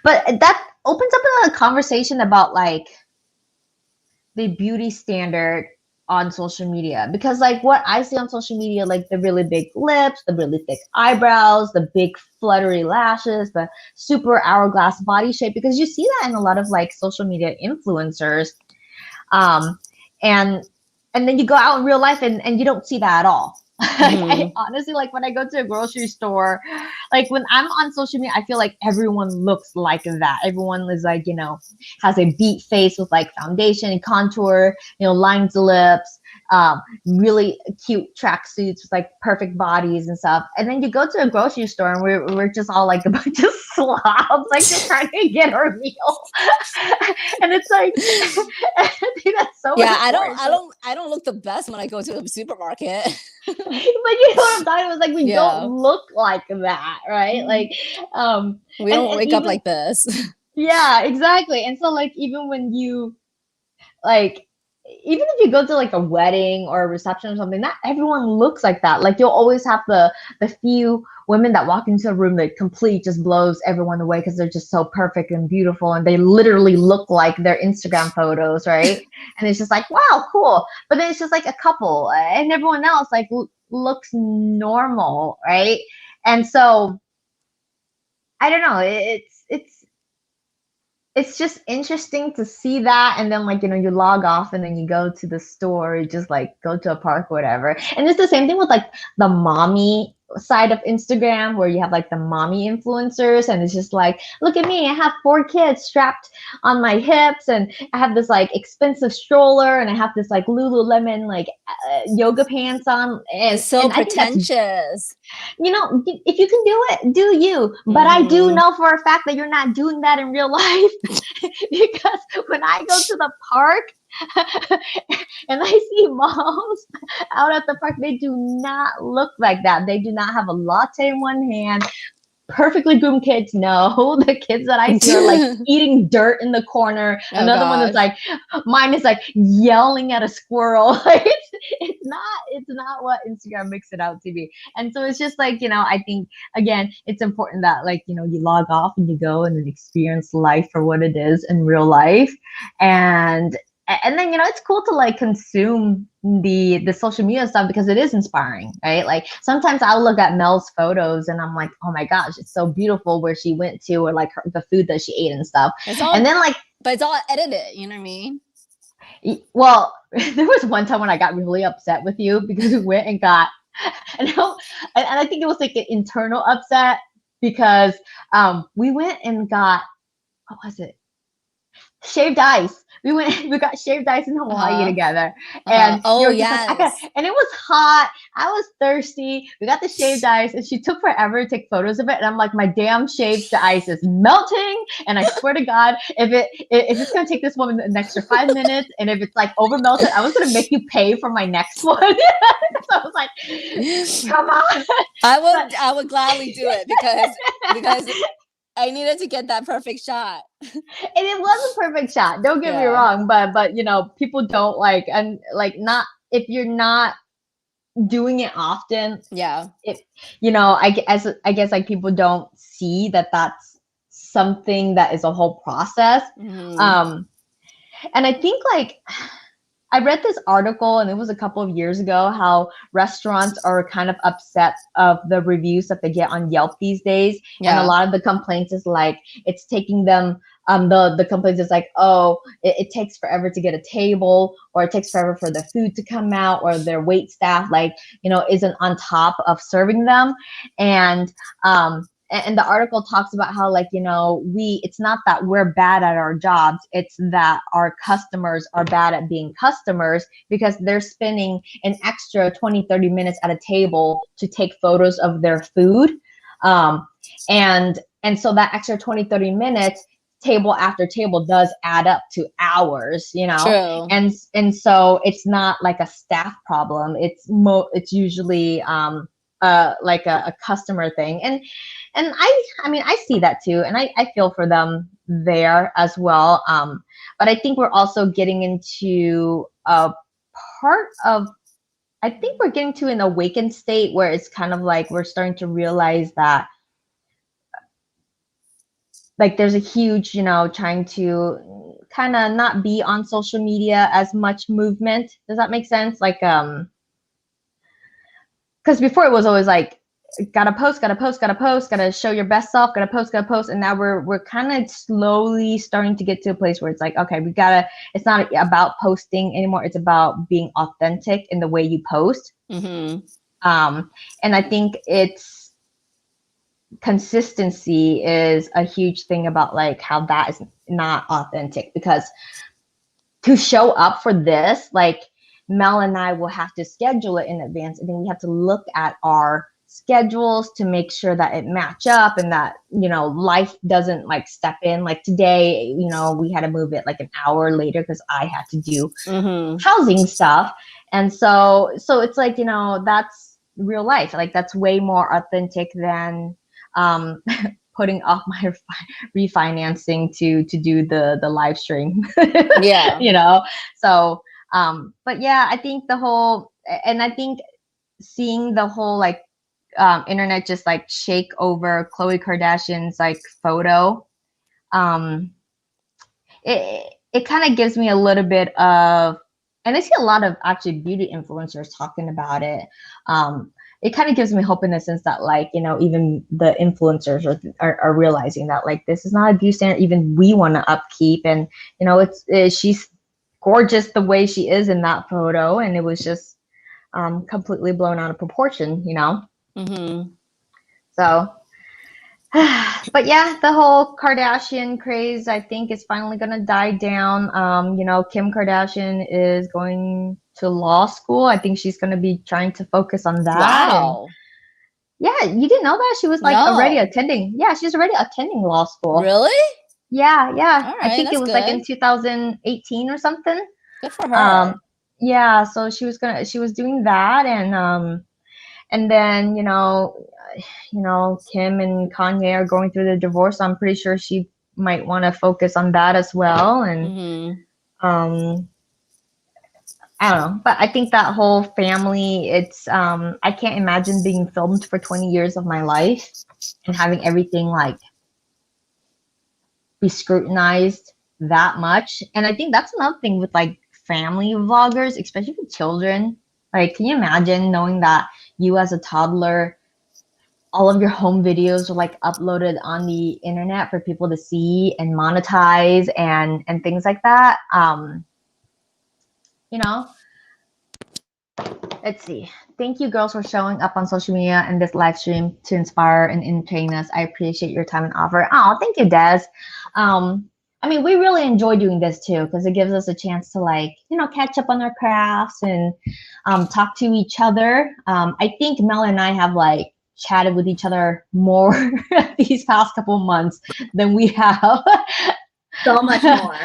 but that opens up another conversation about like the beauty standard on social media, because like what I see on social media, like the really big lips, the really thick eyebrows, the big fluttery lashes, the super hourglass body shape, because you see that in a lot of like social media influencers, um and then you go out in real life, and you don't see that at all. I Mhm. honestly, like, when I go to a grocery store, like when I'm on social media, I feel like everyone looks like that. Everyone is like, has a beat face with like foundation and contour, lines the lips, really cute tracksuits with like perfect bodies and stuff. And then you go to a grocery store, and we're just all like a bunch of slobs, like just trying to get our meal. And it's like, I think that's so Yeah, important. I don't look the best when I go to the supermarket. But you know what I'm talking about? It's like, we Yeah. don't look like that, right? Like, We and don't wake up even, like this. yeah, exactly. And so like, even when you like, even if you go to like a wedding or a reception or something, not everyone looks like that. Like, you'll always have the few women that walk into a room that completely just blows everyone away because they're just so perfect and beautiful, and they literally look like their Instagram photos, right? And it's just like, wow, cool. But then it's just like a couple, and everyone else like looks normal, right? And so I don't know. It's just interesting to see that, and then like, you log off, and then you go to the store, you just like go to a park or whatever. And it's the same thing with like the mommy side of Instagram where you have like the mommy influencers, and it's just like, look at me, I have 4 kids strapped on my hips, and I have this like expensive stroller, and I have this like Lululemon like yoga pants on, It's so and I think that's, pretentious. you know, if you can do it, do you. But I do know for a fact that you're not doing that in real life because when I go to the park and I see moms out at the park, they do not look like that. They do not have a latte in one hand. Perfectly groomed kids. No, the kids that I see are like eating dirt in the corner. Oh, Another one is gosh. like, mine is like yelling at a squirrel. Like it's not what Instagram makes it out to be. And so it's just like, you know, I think again, it's important that like, you know, you log off and you go and then experience life for what it is in real life. And then, you know, it's cool to like consume the social media stuff because it is inspiring, right? Like sometimes I'll look at Mel's photos and I'm like, oh my gosh, it's so beautiful where she went to, or like the food that she ate and stuff. It's all, And then like, but it's all edited. You know what I mean? well, there was one time when I got really upset with you because we went and got, and I think it was like an internal upset because we went and got, what was it? Shaved ice. We got shaved ice in Hawaii together. And Oh, you were just like, yes. and it was hot. I was thirsty. We got the shaved ice and she took forever to take photos of it. And I'm like, my damn shaved ice is melting. And I swear to God, if it's gonna take this woman an extra 5 minutes, and if it's like over melted, I was gonna make you pay for my next one. So I was like, come on. I would gladly do it because I needed to get that perfect shot. And it was a perfect shot. Don't get me Yeah. wrong, but you know, people don't like, and like, not if you're not doing it often, Yeah. it, you know, I guess like people don't see that that's something that is a whole process. Mhm. And I think like I read this article, and it was a couple of years ago, how restaurants are kind of upset of the reviews that they get on Yelp these days. And a Yeah. lot of the complaints is like, it's taking them, the complaints is like, oh, it takes forever to get a table, or it takes forever for the food to come out, or their wait staff, like, you know, isn't on top of serving them. And the article talks about how, like, you know, it's not that we're bad at our jobs, it's that our customers are bad at being customers because they're spending an extra 20-30 minutes at a table to take photos of their food. And so that extra 20-30 minutes, table after table, does add up to hours, you know. True. And so it's not like a staff problem, it's usually like a customer thing. And I mean, I see that too, and I feel for them there as well. But I think we're also getting into a part of, I think we're getting to an awakened state where it's kind of like we're starting to realize that like there's a huge, you know, trying to kind of not be on social media as much movement. Does that make sense? Like because before it was always like, gotta post, gotta show your best self, gotta post, and now we're kind of slowly starting to get to a place where it's like, okay, it's not about posting anymore, it's about being authentic in the way you post. Mm-hmm. And I think it's consistency is a huge thing about like how that is not authentic, because to show up for this, like Mel and I will have to schedule it in advance, and then we have to look at our schedules to make sure that it match up and that, you know, life doesn't like step in. Like today, you know, we had to move it like an hour later because I had to do housing stuff. And so it's like, you know, that's real life. Like that's way more authentic than putting off my refinancing to do the live stream. Yeah. You know, so but yeah, I think I think seeing the whole like internet just like shake over Khloe Kardashian's like photo, it kind of gives me a little bit of, and I see a lot of actually beauty influencers talking about it. It kind of gives me hope in the sense that, like, you know, even the influencers are realizing that like this is not a beauty standard even we want to upkeep. And you know, she's gorgeous the way she is in that photo, and it was just completely blown out of proportion, you know. Mm-hmm. So, but yeah, the whole Kardashian craze, I think, is finally gonna die down. You know, Kim Kardashian is going to law school. I think she's gonna be trying to focus on that. And Wow. yeah, you didn't know that she was like already No. attending. Yeah, she's already attending law school. Really? Yeah, yeah. All I right, think it that's was like in good. 2018 or something. Good for Um, her. yeah, so she was doing that, and then you know, Kim and Kanye are going through the divorce. So I'm pretty sure she might want to focus on that as well. And Mm-hmm. um, I don't know, but I think that whole family, it's I can't imagine being filmed for 20 years of my life and having everything like be scrutinized that much. And I think that's another thing with like family vloggers, especially with children. Like, can you imagine knowing that you as a toddler, all of your home videos are like uploaded on the internet for people to see and monetize and things like that? You know, let's see. Thank you, girls, for showing up on social media and this live stream to inspire and entertain us. I appreciate your time and offer. Oh, thank you, Des. I mean, we really enjoy doing this too because it gives us a chance to like, you know, catch up on our crafts and talk to each other. I think Mel and I have like chatted with each other more these past couple months than we have. So much more.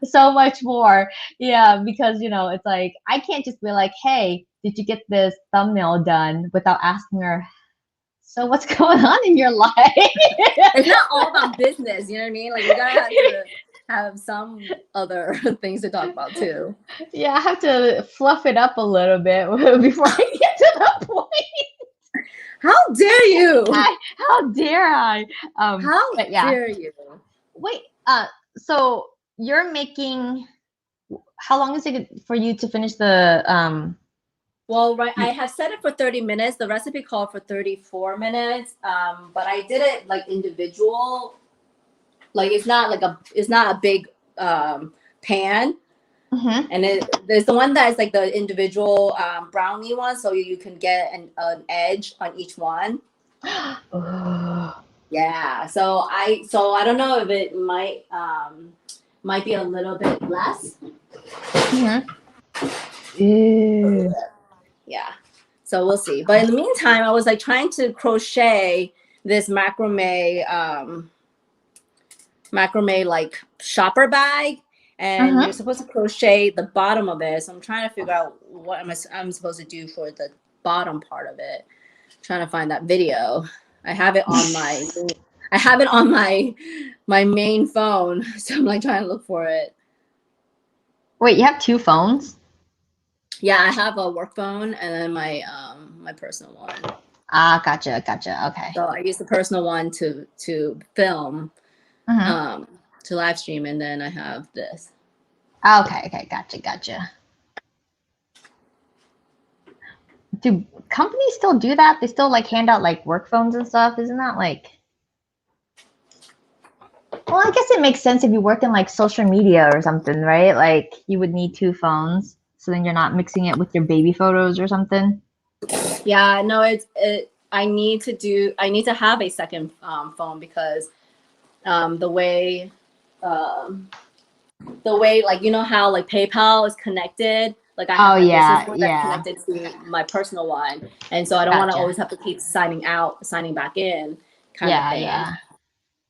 So much more. Yeah, because you know, it's like I can't just be like, "Hey, did you get this thumbnail done?" without asking her, "So what's going on in your life?" It's not all about business, you know what I mean? Like, you gotta have to have some other things to talk about too. Yeah, I have to fluff it up a little bit before I get to the point. How dare you? How dare I? How But yeah. dare you? Wait, so you're making, how long is it for you to finish the Well, right, I have set it for 30 minutes. The recipe called for 34 minutes. But I did it like individual. Like it's not a big pan. mhm. And there's the one that is like the individual brownie one, so you can get an edge on each one. Oh. Yeah. So I don't know if it might be a little bit less. Mhm. Ew. Yeah. So we'll see. But in the meantime, I was like trying to crochet this macrame like shopper bag, and you're supposed to crochet the bottom of it. So I'm trying to figure out what I'm supposed to do for the bottom part of it. Trying to find that video. I have it on my main phone, so I'm like trying to look for it. Wait, you have two phones? Yeah, I have a work phone and then my personal one. Ah, gotcha. Okay. So I use the personal one to film, Mhm. to live stream, and then I have this. Okay, gotcha. Do companies still do that? They still like hand out like work phones and stuff? Isn't that like, well, I guess it makes sense if you work in like social media or something, right? Like you would need two phones, so then you're not mixing it with your baby photos or something. Yeah, no, I need to have a second phone because the way like you know how like PayPal is connected, like I have Oh my business yeah, one that's yeah. connected to my personal one, and so I don't want to Gotcha. always have to keep signing out, signing back in, kind of thing.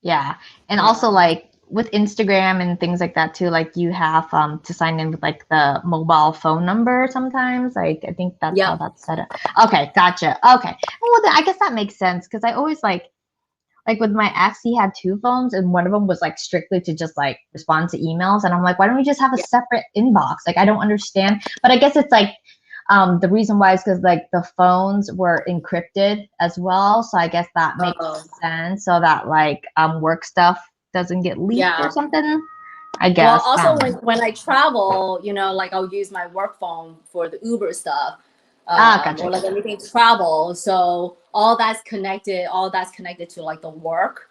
Yeah. And also like with Instagram and things like that too, like you have to sign in with like the mobile phone number sometimes. Like I think that's how Yep. that's set up. Okay, gotcha. Okay. Well then I guess that makes sense because I always like with my ex, he had two phones and one of them was like strictly to just like respond to emails. And I'm like, why don't we just have a separate inbox? Like I don't understand. But I guess it's like the reason why is because like the phones were encrypted as well. So I guess that makes sense. So that like work stuff doesn't get leaked or something. I guess. Well, also when I travel, you know, like I'll use my work phone for the Uber stuff. Gotcha. Or like anything travel. So all that's connected to like the work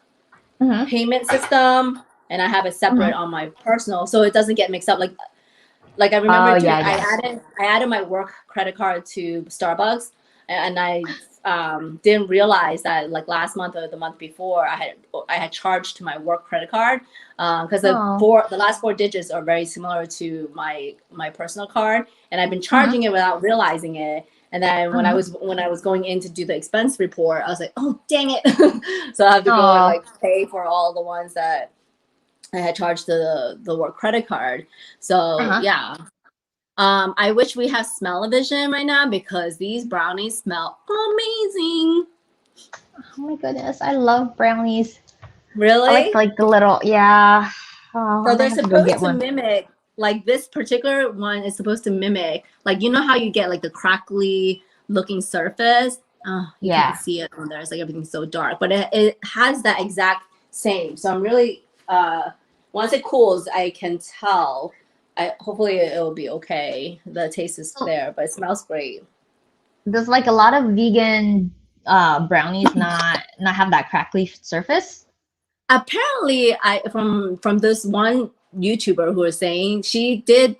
payment system, and I have it separate on my personal, so it doesn't get mixed up. Like I remember I added my work credit card to Starbucks, and I didn't realize that like last month or the month before I had charged to my work credit card because the last four digits are very similar to my personal card, and I've been charging it without realizing it. And then when I was going in to do the expense report, I was like, oh dang it! So I have to go and like pay for all the ones that I had charged the work credit card. So yeah. I wish we have smell-o-vision right now because these brownies smell amazing. Oh my goodness, I love brownies. Really? I like the little, yeah. Oh, So I might they're have to go get supposed to one. mimic, like this particular one is supposed to mimic, like you know how you get like the crackly looking surface? Oh, you can't see it on there. It's like everything's so dark, but it has that exact same. So I'm really, once it cools, I can tell. Hopefully it will be okay. The taste is there, but it smells great. Does like a lot of vegan brownies not have that crackly surface? Apparently, from this one YouTuber who was saying she did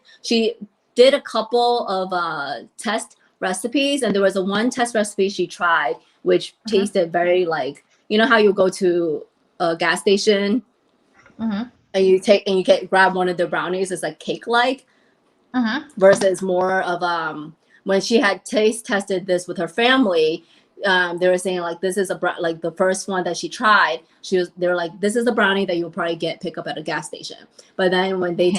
a couple of test recipes, and there was one test recipe she tried which tasted very like, you know how you go to a gas station and you grab one of the brownies, it's like cake like, versus more of when she had taste tested this with her family. They were saying like this is like the first one that she tried. They were like, this is a brownie that you'll probably pick up at a gas station. But then when they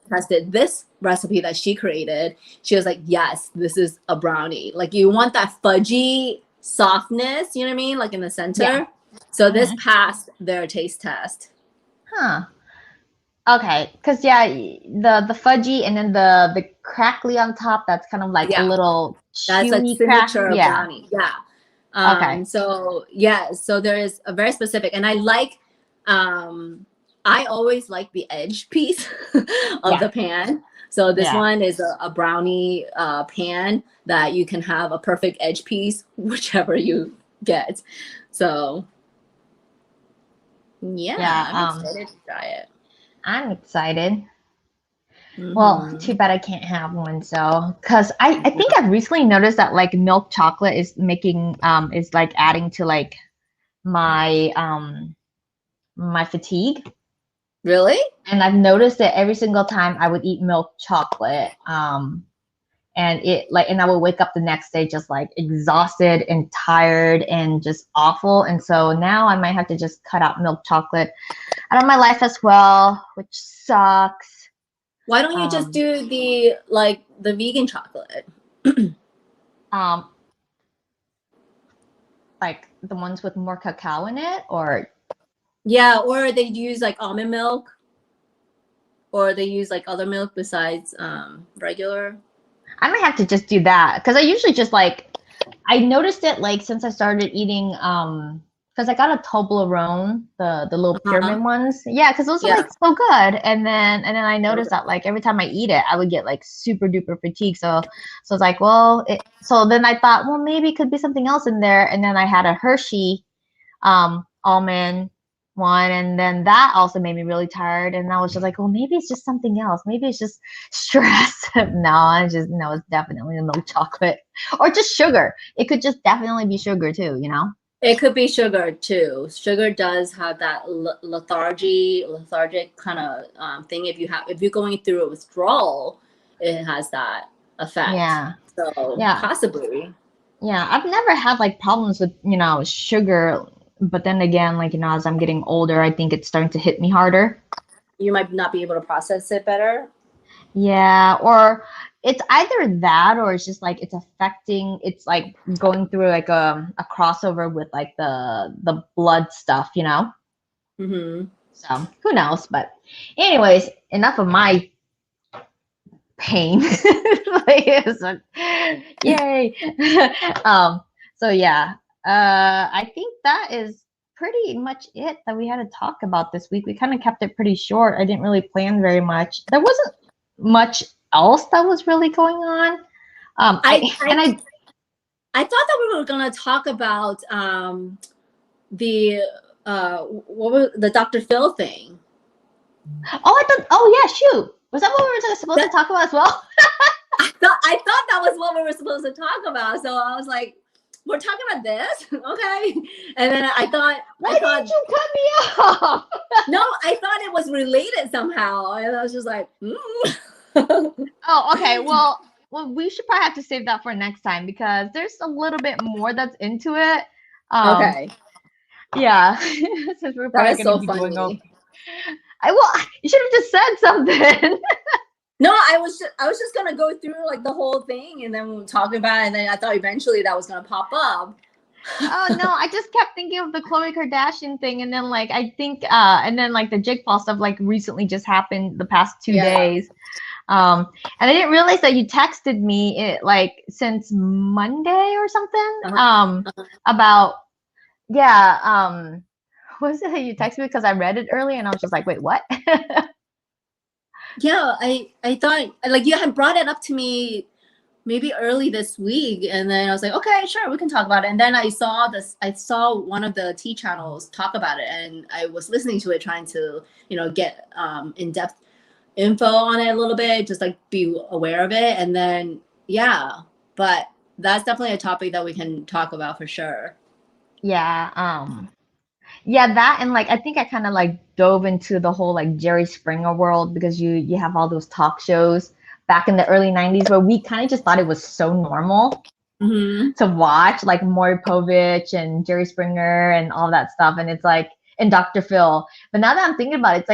tested this recipe that she created, she was like, yes, this is a brownie. Like you want that fudgy softness, you know what I mean? Like in the center. Yeah. So this passed their taste test. Huh. Okay, because yeah, the fudgy and then the crackly on top, that's kind of like a little that's a signature brownie. Yeah. Okay. So yeah, so there is a very specific, and I like, I always like the edge piece of the pan. So this one is a brownie pan that you can have a perfect edge piece, whichever you get. So yeah, I'm excited to try it. I'm excited. Well, too bad I can't have one. So, because I think I've recently noticed that like milk chocolate is making is like adding to like my my fatigue. Really? And I've noticed that every single time I would eat milk chocolate, and I would wake up the next day just like exhausted and tired and just awful. And so now I might have to just cut out milk chocolate out of my life as well, which sucks. Why don't you just do the vegan chocolate? Like the ones with more cacao in it, or or they use like almond milk, or they use like other milk besides regular. I might have to just do that because I usually just like, I noticed it like since I started eating because I got a Toblerone, the little pyramid ones. Yeah, because those are like so good. And then I noticed that like every time I eat it, I would get like super duper fatigue. So it's like, well, so then I thought, well, maybe it could be something else in there. And then I had a Hershey almond one, and then that also made me really tired. And I was just like, well, maybe it's just something else. Maybe it's just stress. No, it's definitely the milk chocolate or just sugar. It could just definitely be sugar too, you know? It could be sugar too. Sugar does have that lethargic kind of thing. If you're going through a withdrawal, it has that effect. Yeah. So possibly. Yeah, I've never had like problems with sugar, but then again, like as I'm getting older, I think it's starting to hit me harder. You might not be able to process it better. Yeah, or it's either that or it's just like it's like going through like a crossover with like the blood stuff, So who knows? But anyways, enough of my pain. Yay. So yeah, I think that is pretty much it that we had to talk about this week. We kind of kept it pretty short. I didn't really plan very much. There wasn't much else that was really going on. I thought that we were gonna talk about the what was the Dr. Phil thing. Oh yeah, shoot. Was that what we were supposed to talk about as well? I thought that was what we were supposed to talk about. So I was like, we're talking about this, okay? And then I thought, Why did you cut me off? no, I thought it was related somehow, and I was just like, Oh, okay. Well, we should probably have to save that for next time because there's a little bit more that's into it. okay, Yeah, since we're that probably is going to so be going over. funny. You should have just said something. No, I was just gonna go through like the whole thing, and then we were talking about it, and then I thought eventually that was gonna pop up. Oh no, I just kept thinking of the Khloe Kardashian thing, and then like I think, and then like the Jake Paul stuff like recently just happened the past 2 days. And I didn't realize that you texted me it like since Monday or something. About what was it that you texted me because I read it early and I was just like, wait, what? Yeah, I thought like you had brought it up to me maybe early this week, and then I was like, okay, sure, we can talk about it. And then I saw one of the T channels talk about it, and I was listening to it, trying to get in-depth info on it a little bit, just like be aware of it. And then but that's definitely a topic that we can talk about for sure. Yeah, that, and like I think I kind of like dove into the whole like Jerry Springer world because you have all those talk shows back in the early 90s where we kind of just thought it was so normal to watch, like Maury Povich and Jerry Springer and all that stuff, and it's like, and Dr. Phil. But now that I'm thinking about it, it's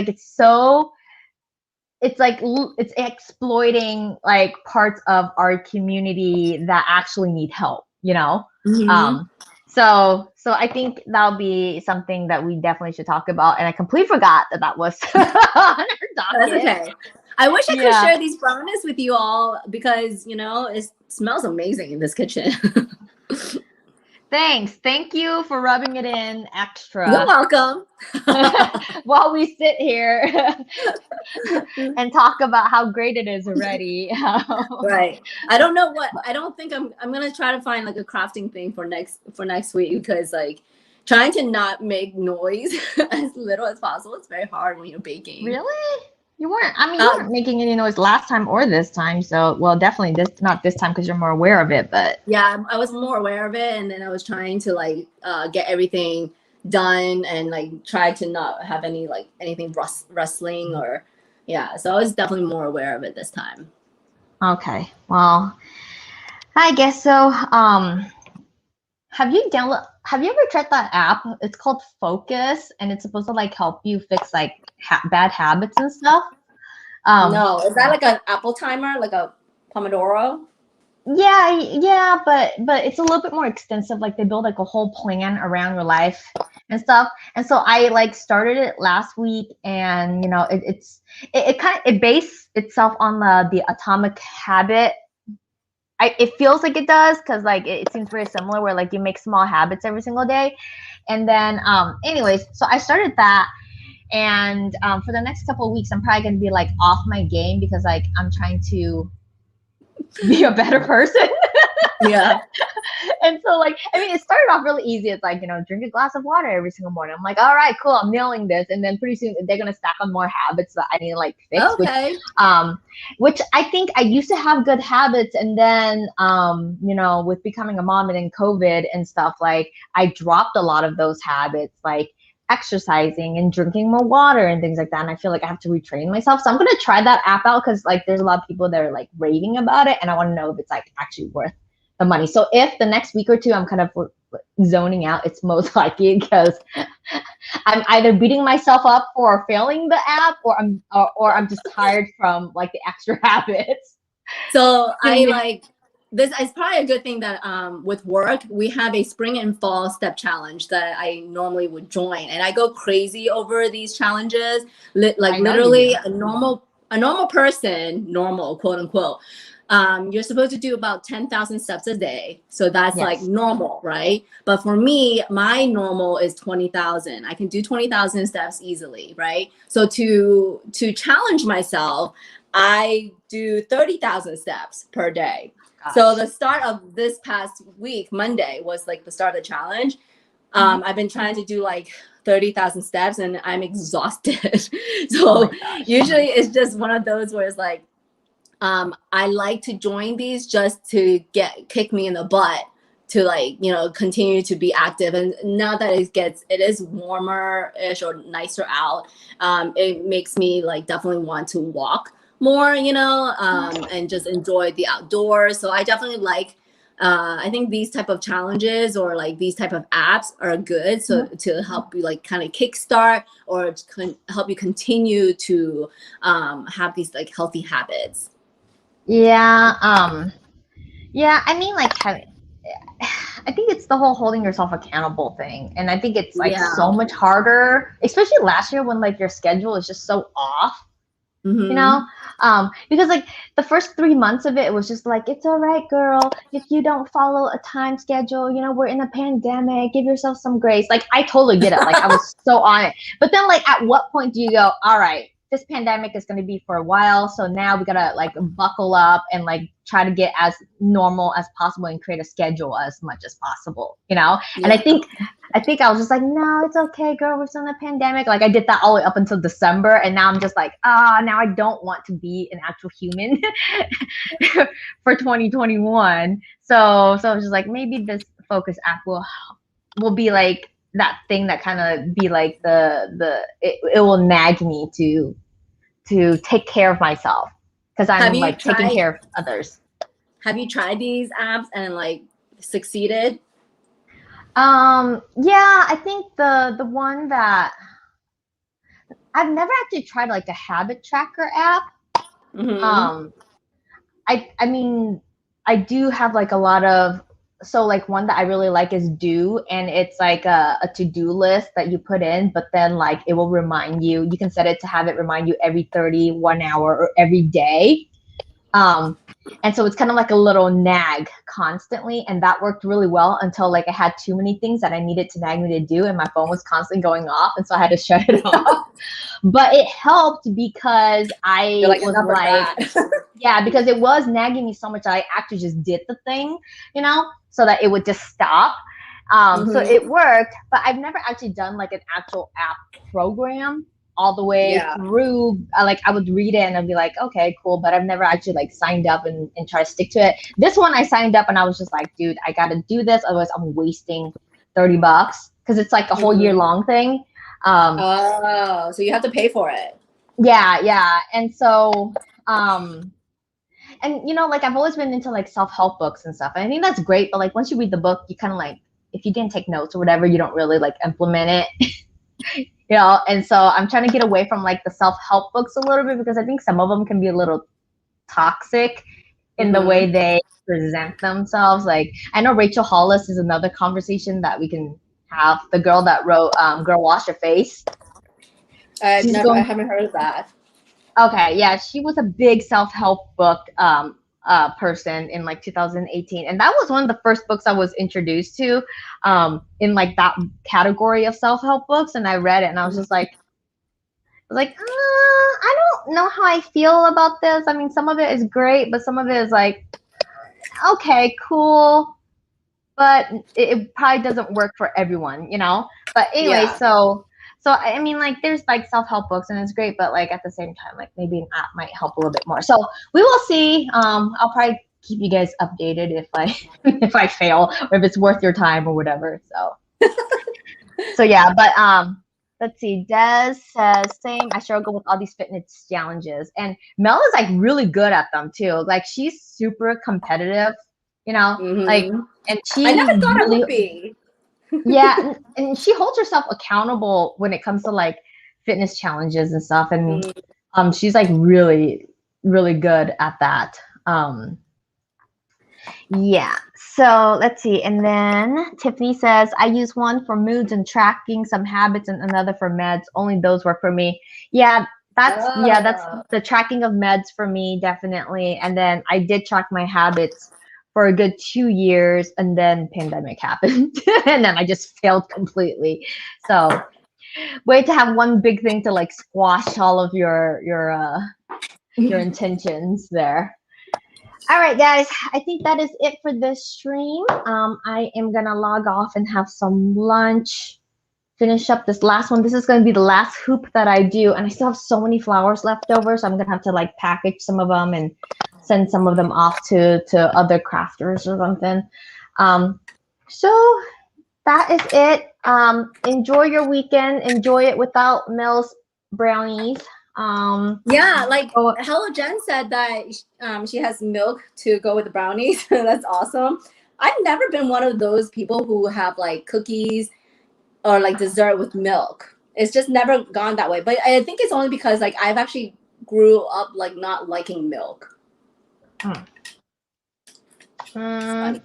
like it's exploiting like parts of our community that actually need help, So I think that'll be something that we definitely should talk about, and I completely forgot that was on our docket. That's okay. I wish I could share these brownies with you all because it smells amazing in this kitchen. Thank you for rubbing it in extra. You're welcome. While we sit here and talk about how great it is already. Right. I don't think I'm gonna try to find like a crafting thing for next week, because like trying to not make noise as little as possible, it's very hard when you're baking. Really? You weren't making any noise last time or this time. So, well, definitely not this time because you're more aware of it, but. Yeah, I was more aware of it, and then I was trying to like get everything done and like try to not have anything rustling or, so I was definitely more aware of it this time. Okay, well, I guess so. Have you ever tried that app? It's called Focus, and it's supposed to like help you fix like bad habits and stuff. No, is that like an Apple timer, like a Pomodoro? Yeah, but it's a little bit more extensive. Like they build like a whole plan around your life and stuff. And so I like started it last week, and it based itself on the Atomic Habit. It feels like it does because like it seems very similar where like you make small habits every single day. And then anyways, so I started that, and for the next couple of weeks I'm probably gonna be like off my game because like I'm trying to be a better person. Yeah. And so like, I mean, it started off really easy. It's like, drink a glass of water every single morning. I'm like, all right, cool, I'm nailing this. And then pretty soon they're gonna stack on more habits that I need to like fix. Okay. Which I think I used to have good habits, and then with becoming a mom and then COVID and stuff, like I dropped a lot of those habits, like exercising and drinking more water and things like that. And I feel like I have to retrain myself. So I'm gonna try that app out because like there's a lot of people that are like raving about it, and I want to know if it's like actually worth the money. So if the next week or two I'm kind of zoning out, it's most likely because I'm either beating myself up for failing the app, or I'm just tired from like the extra habits. So I like this. It's probably a good thing that with work we have a spring and fall step challenge that I normally would join, and I go crazy over these challenges. Literally a normal person, normal quote unquote. You're supposed to do about 10,000 steps a day. So that's like normal, right? But for me, my normal is 20,000. I can do 20,000 steps easily, right? So to challenge myself, I do 30,000 steps per day. Gosh. So the start of this past week, Monday, was like the start of the challenge. I've been trying to do like 30,000 steps and I'm exhausted. So usually it's just one of those where it's like, I like to join these just to kick me in the butt to like, you know, continue to be active. And now that it is warmer-ish or nicer out, it makes me like definitely want to walk more, you know, and just enjoy the outdoors. So I definitely like, I think these type of challenges or like these type of apps are good. So to help you like kind of kickstart or help you continue to have these like healthy habits. Yeah. Yeah. I mean, like having. I think it's the whole holding yourself accountable thing, and I think it's like so much harder, especially last year when like your schedule is just so off. You know, because like the first 3 months of it, it was just like, it's all right, girl, if you don't follow a time schedule, you know, we're in a pandemic, give yourself some grace. Like I totally get it, like I was so on it. But then like at what point do you go, all right, this pandemic is going to be for a while, so now we gotta like buckle up and like try to get as normal as possible and create a schedule as much as possible, you know? And I think I was just like, no, it's okay, girl, we're still in a pandemic. Like I did that all the way up until December, and now I'm just like, now I don't want to be an actual human for 2021. So I was just like, maybe this focus app will be like that thing that kind of be like it will nag me to take care of myself, because I'm like taking care of others. Have you tried these apps and like succeeded? Yeah, I think the one that I've never actually tried like a habit tracker app. I mean, I do have like a lot of, so like one that I really like is Do, and it's like a to-do list that you put in, but then like it will remind you. You can set it to have it remind you every 1 hour or every day. And so it's kind of like a little nag constantly, and that worked really well until like I had too many things that I needed to nag me to do, and my phone was constantly going off, and so I had to shut it off. But it helped because I was like, yeah, because it was nagging me so much that I actually just did the thing, you know, so that it would just stop. So it worked, but I've never actually done like an actual app program all the way through. Like I would read it and I'd be like, okay, cool, but I've never actually like signed up and try to stick to it. This one I signed up and I was just like, dude, I gotta do this, otherwise I'm wasting $30 because it's like a whole year long thing. So you have to pay for it. Yeah. And so and you know, like I've always been into like self-help books and stuff, and I think that's great, but like once you read the book, you kind of like, if you didn't take notes or whatever, you don't really like implement it. You know, and so I'm trying to get away from like the self-help books a little bit, because I think some of them can be a little toxic in the way they present themselves. Like I know Rachel Hollis is another conversation that we can have. The girl that wrote Girl Wash Your Face. I haven't heard of that. Okay, yeah, she was a big self-help book person in like 2018, and that was one of the first books I was introduced to in like that category of self-help books, and I read it and I was just like, I don't know how I feel about this. I mean, some of it is great, but some of it is like, okay, cool, but it probably doesn't work for everyone, you know. But anyway, so I mean, like, there's like self-help books and it's great, but like at the same time, like maybe an app might help a little bit more. So we will see. I'll probably keep you guys updated if I if I fail or if it's worth your time or whatever. So yeah, but let's see. Des says, same. I struggle with all these fitness challenges, and Mel is like really good at them too. Like she's super competitive, you know, like, and she I never thought I would be. Yeah, and she holds herself accountable when it comes to like fitness challenges and stuff, and she's like really good at that. Yeah, so let's see. And then Tiffany says, I use one for moods and tracking some habits and another for meds. Only those work for me. Yeah, that's the tracking of meds for me, definitely. And then I did track my habits for a good 2 years, and then pandemic happened. And then I just failed completely. So way to have one big thing to like squash all of your intentions there. All right, guys, I think that is it for this stream. I am gonna log off and have some lunch, finish up this last one. This is gonna be the last hoop that I do, and I still have so many flowers left over, so I'm gonna have to like package some of them and send some of them off to other crafters or something. So that is it. Enjoy your weekend. Enjoy it without Mel's brownies. Yeah, like Oh, Hello Jen said that she has milk to go with the brownies. That's awesome. I've never been one of those people who have like cookies or like dessert with milk. It's just never gone that way. But I think it's only because like I've actually grew up like not liking milk. mm, It's funny. mm,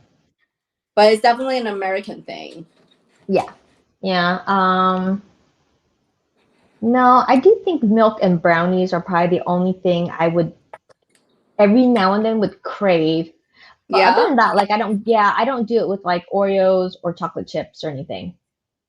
But it's definitely an American thing. yeah, yeah. No, I do think milk and brownies are probably the only thing I would every now and then would crave. But other Yeah. than that, like I don't do it with like Oreos or chocolate chips or anything.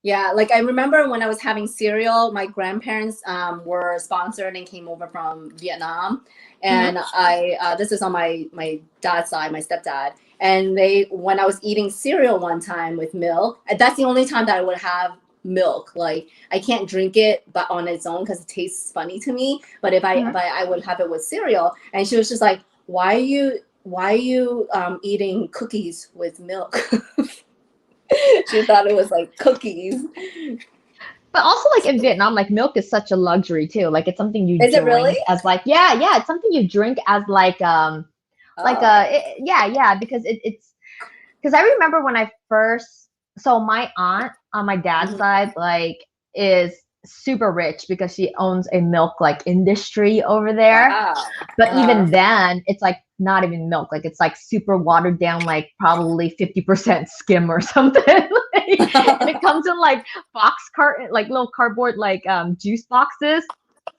Yeah, like I remember when I was having cereal, my grandparents were sponsored and came over from Vietnam, Mm-hmm. and I this is on my dad's side, my stepdad, and they when I was eating cereal one time with milk, that's the only time that I would have milk. Like I can't drink it, but on its own because it tastes funny to me. But if I Mm-hmm. but I would have it with cereal, and she was just like, why are you eating cookies with milk?" She thought it was like cookies. But also, like in Vietnam, like milk is such a luxury too. Like it's something you Is it really? drink as like yeah, it's something you drink as Oh. yeah, because it's because I remember when I first so my aunt on my dad's Mhm. side like is super rich because she owns a milk like industry over there. Wow. But even then, it's like not even milk. Like it's like super watered down, like probably 50% skim or something. And it comes in like box carton, like little cardboard, like juice boxes.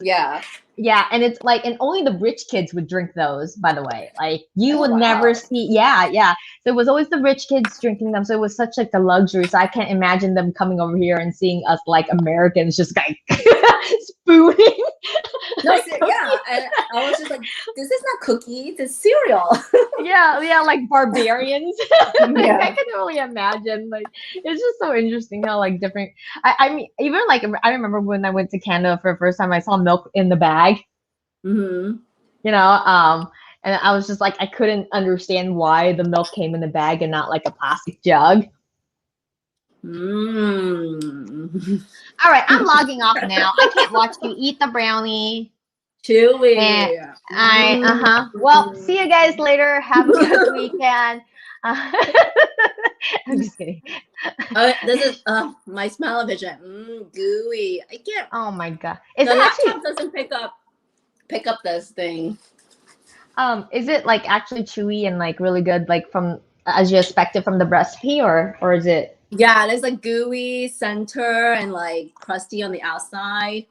Yeah. Yeah, and it's like, and only the rich kids would drink those, by the way. Like you Oh would never wow. see, yeah. So it was always the rich kids drinking them. So it was such like a luxury. So I can't imagine them coming over here and seeing us like Americans just like spooning. No, Like yeah, and I was just like, this is not cookies, it's cereal. yeah, like barbarians. Like I Yeah. can only imagine. Like it's just so interesting how like different. I mean, even like I remember when I went to Canada for the first time, I saw milk in the bag. Mm-hmm. You know, and I was just like, I couldn't understand why the milk came in the bag and not like a plastic jug. Mm. All right, I'm logging off now. I can't watch you eat the brownie. And Chewy. Well, see Mm. you guys later. Have a good weekend. I'm just kidding. This is my smell-o-vision. Gooey. I can't. Oh my god. Is The it actually laptop doesn't pick up this thing. is it like actually chewy and like really good like from as you expected from the recipe or is it Yeah, there's like gooey center and like crusty on the outside.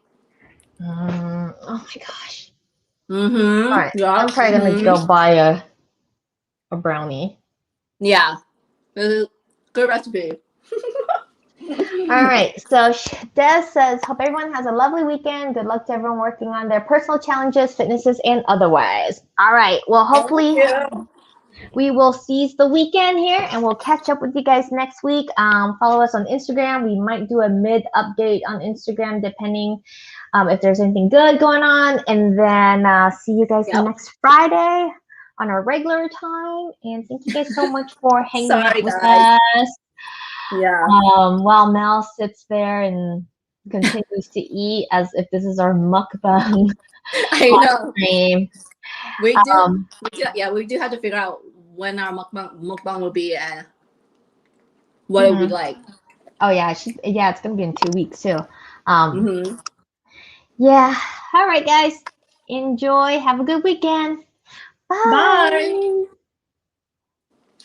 oh my gosh. All Mm-hmm. right. Yeah. I'm probably gonna Mm-hmm. go buy a brownie. Yeah. This is good recipe. All right. So Des says, hope everyone has a lovely weekend. Good luck to everyone working on their personal challenges, fitnesses, and otherwise. All right. Well, Thank hopefully you. we will seize the weekend here and we'll catch up with you guys next week. Follow us on Instagram. We might do a mid update on Instagram depending if there's anything good going on. And then see you guys Yep. next Friday on our regular time. And thank you guys so much for hanging out Sorry, with guys. us Yeah. while Mel sits there and continues to eat as if this is our mukbang I know. stream. We Um, we do have to figure out when our mukbang will be and what it would be mhm. like. Oh yeah, it's gonna be in 2 weeks too. Um, Mm-hmm. yeah. All right, guys. Enjoy. Have a good weekend. Bye. Bye.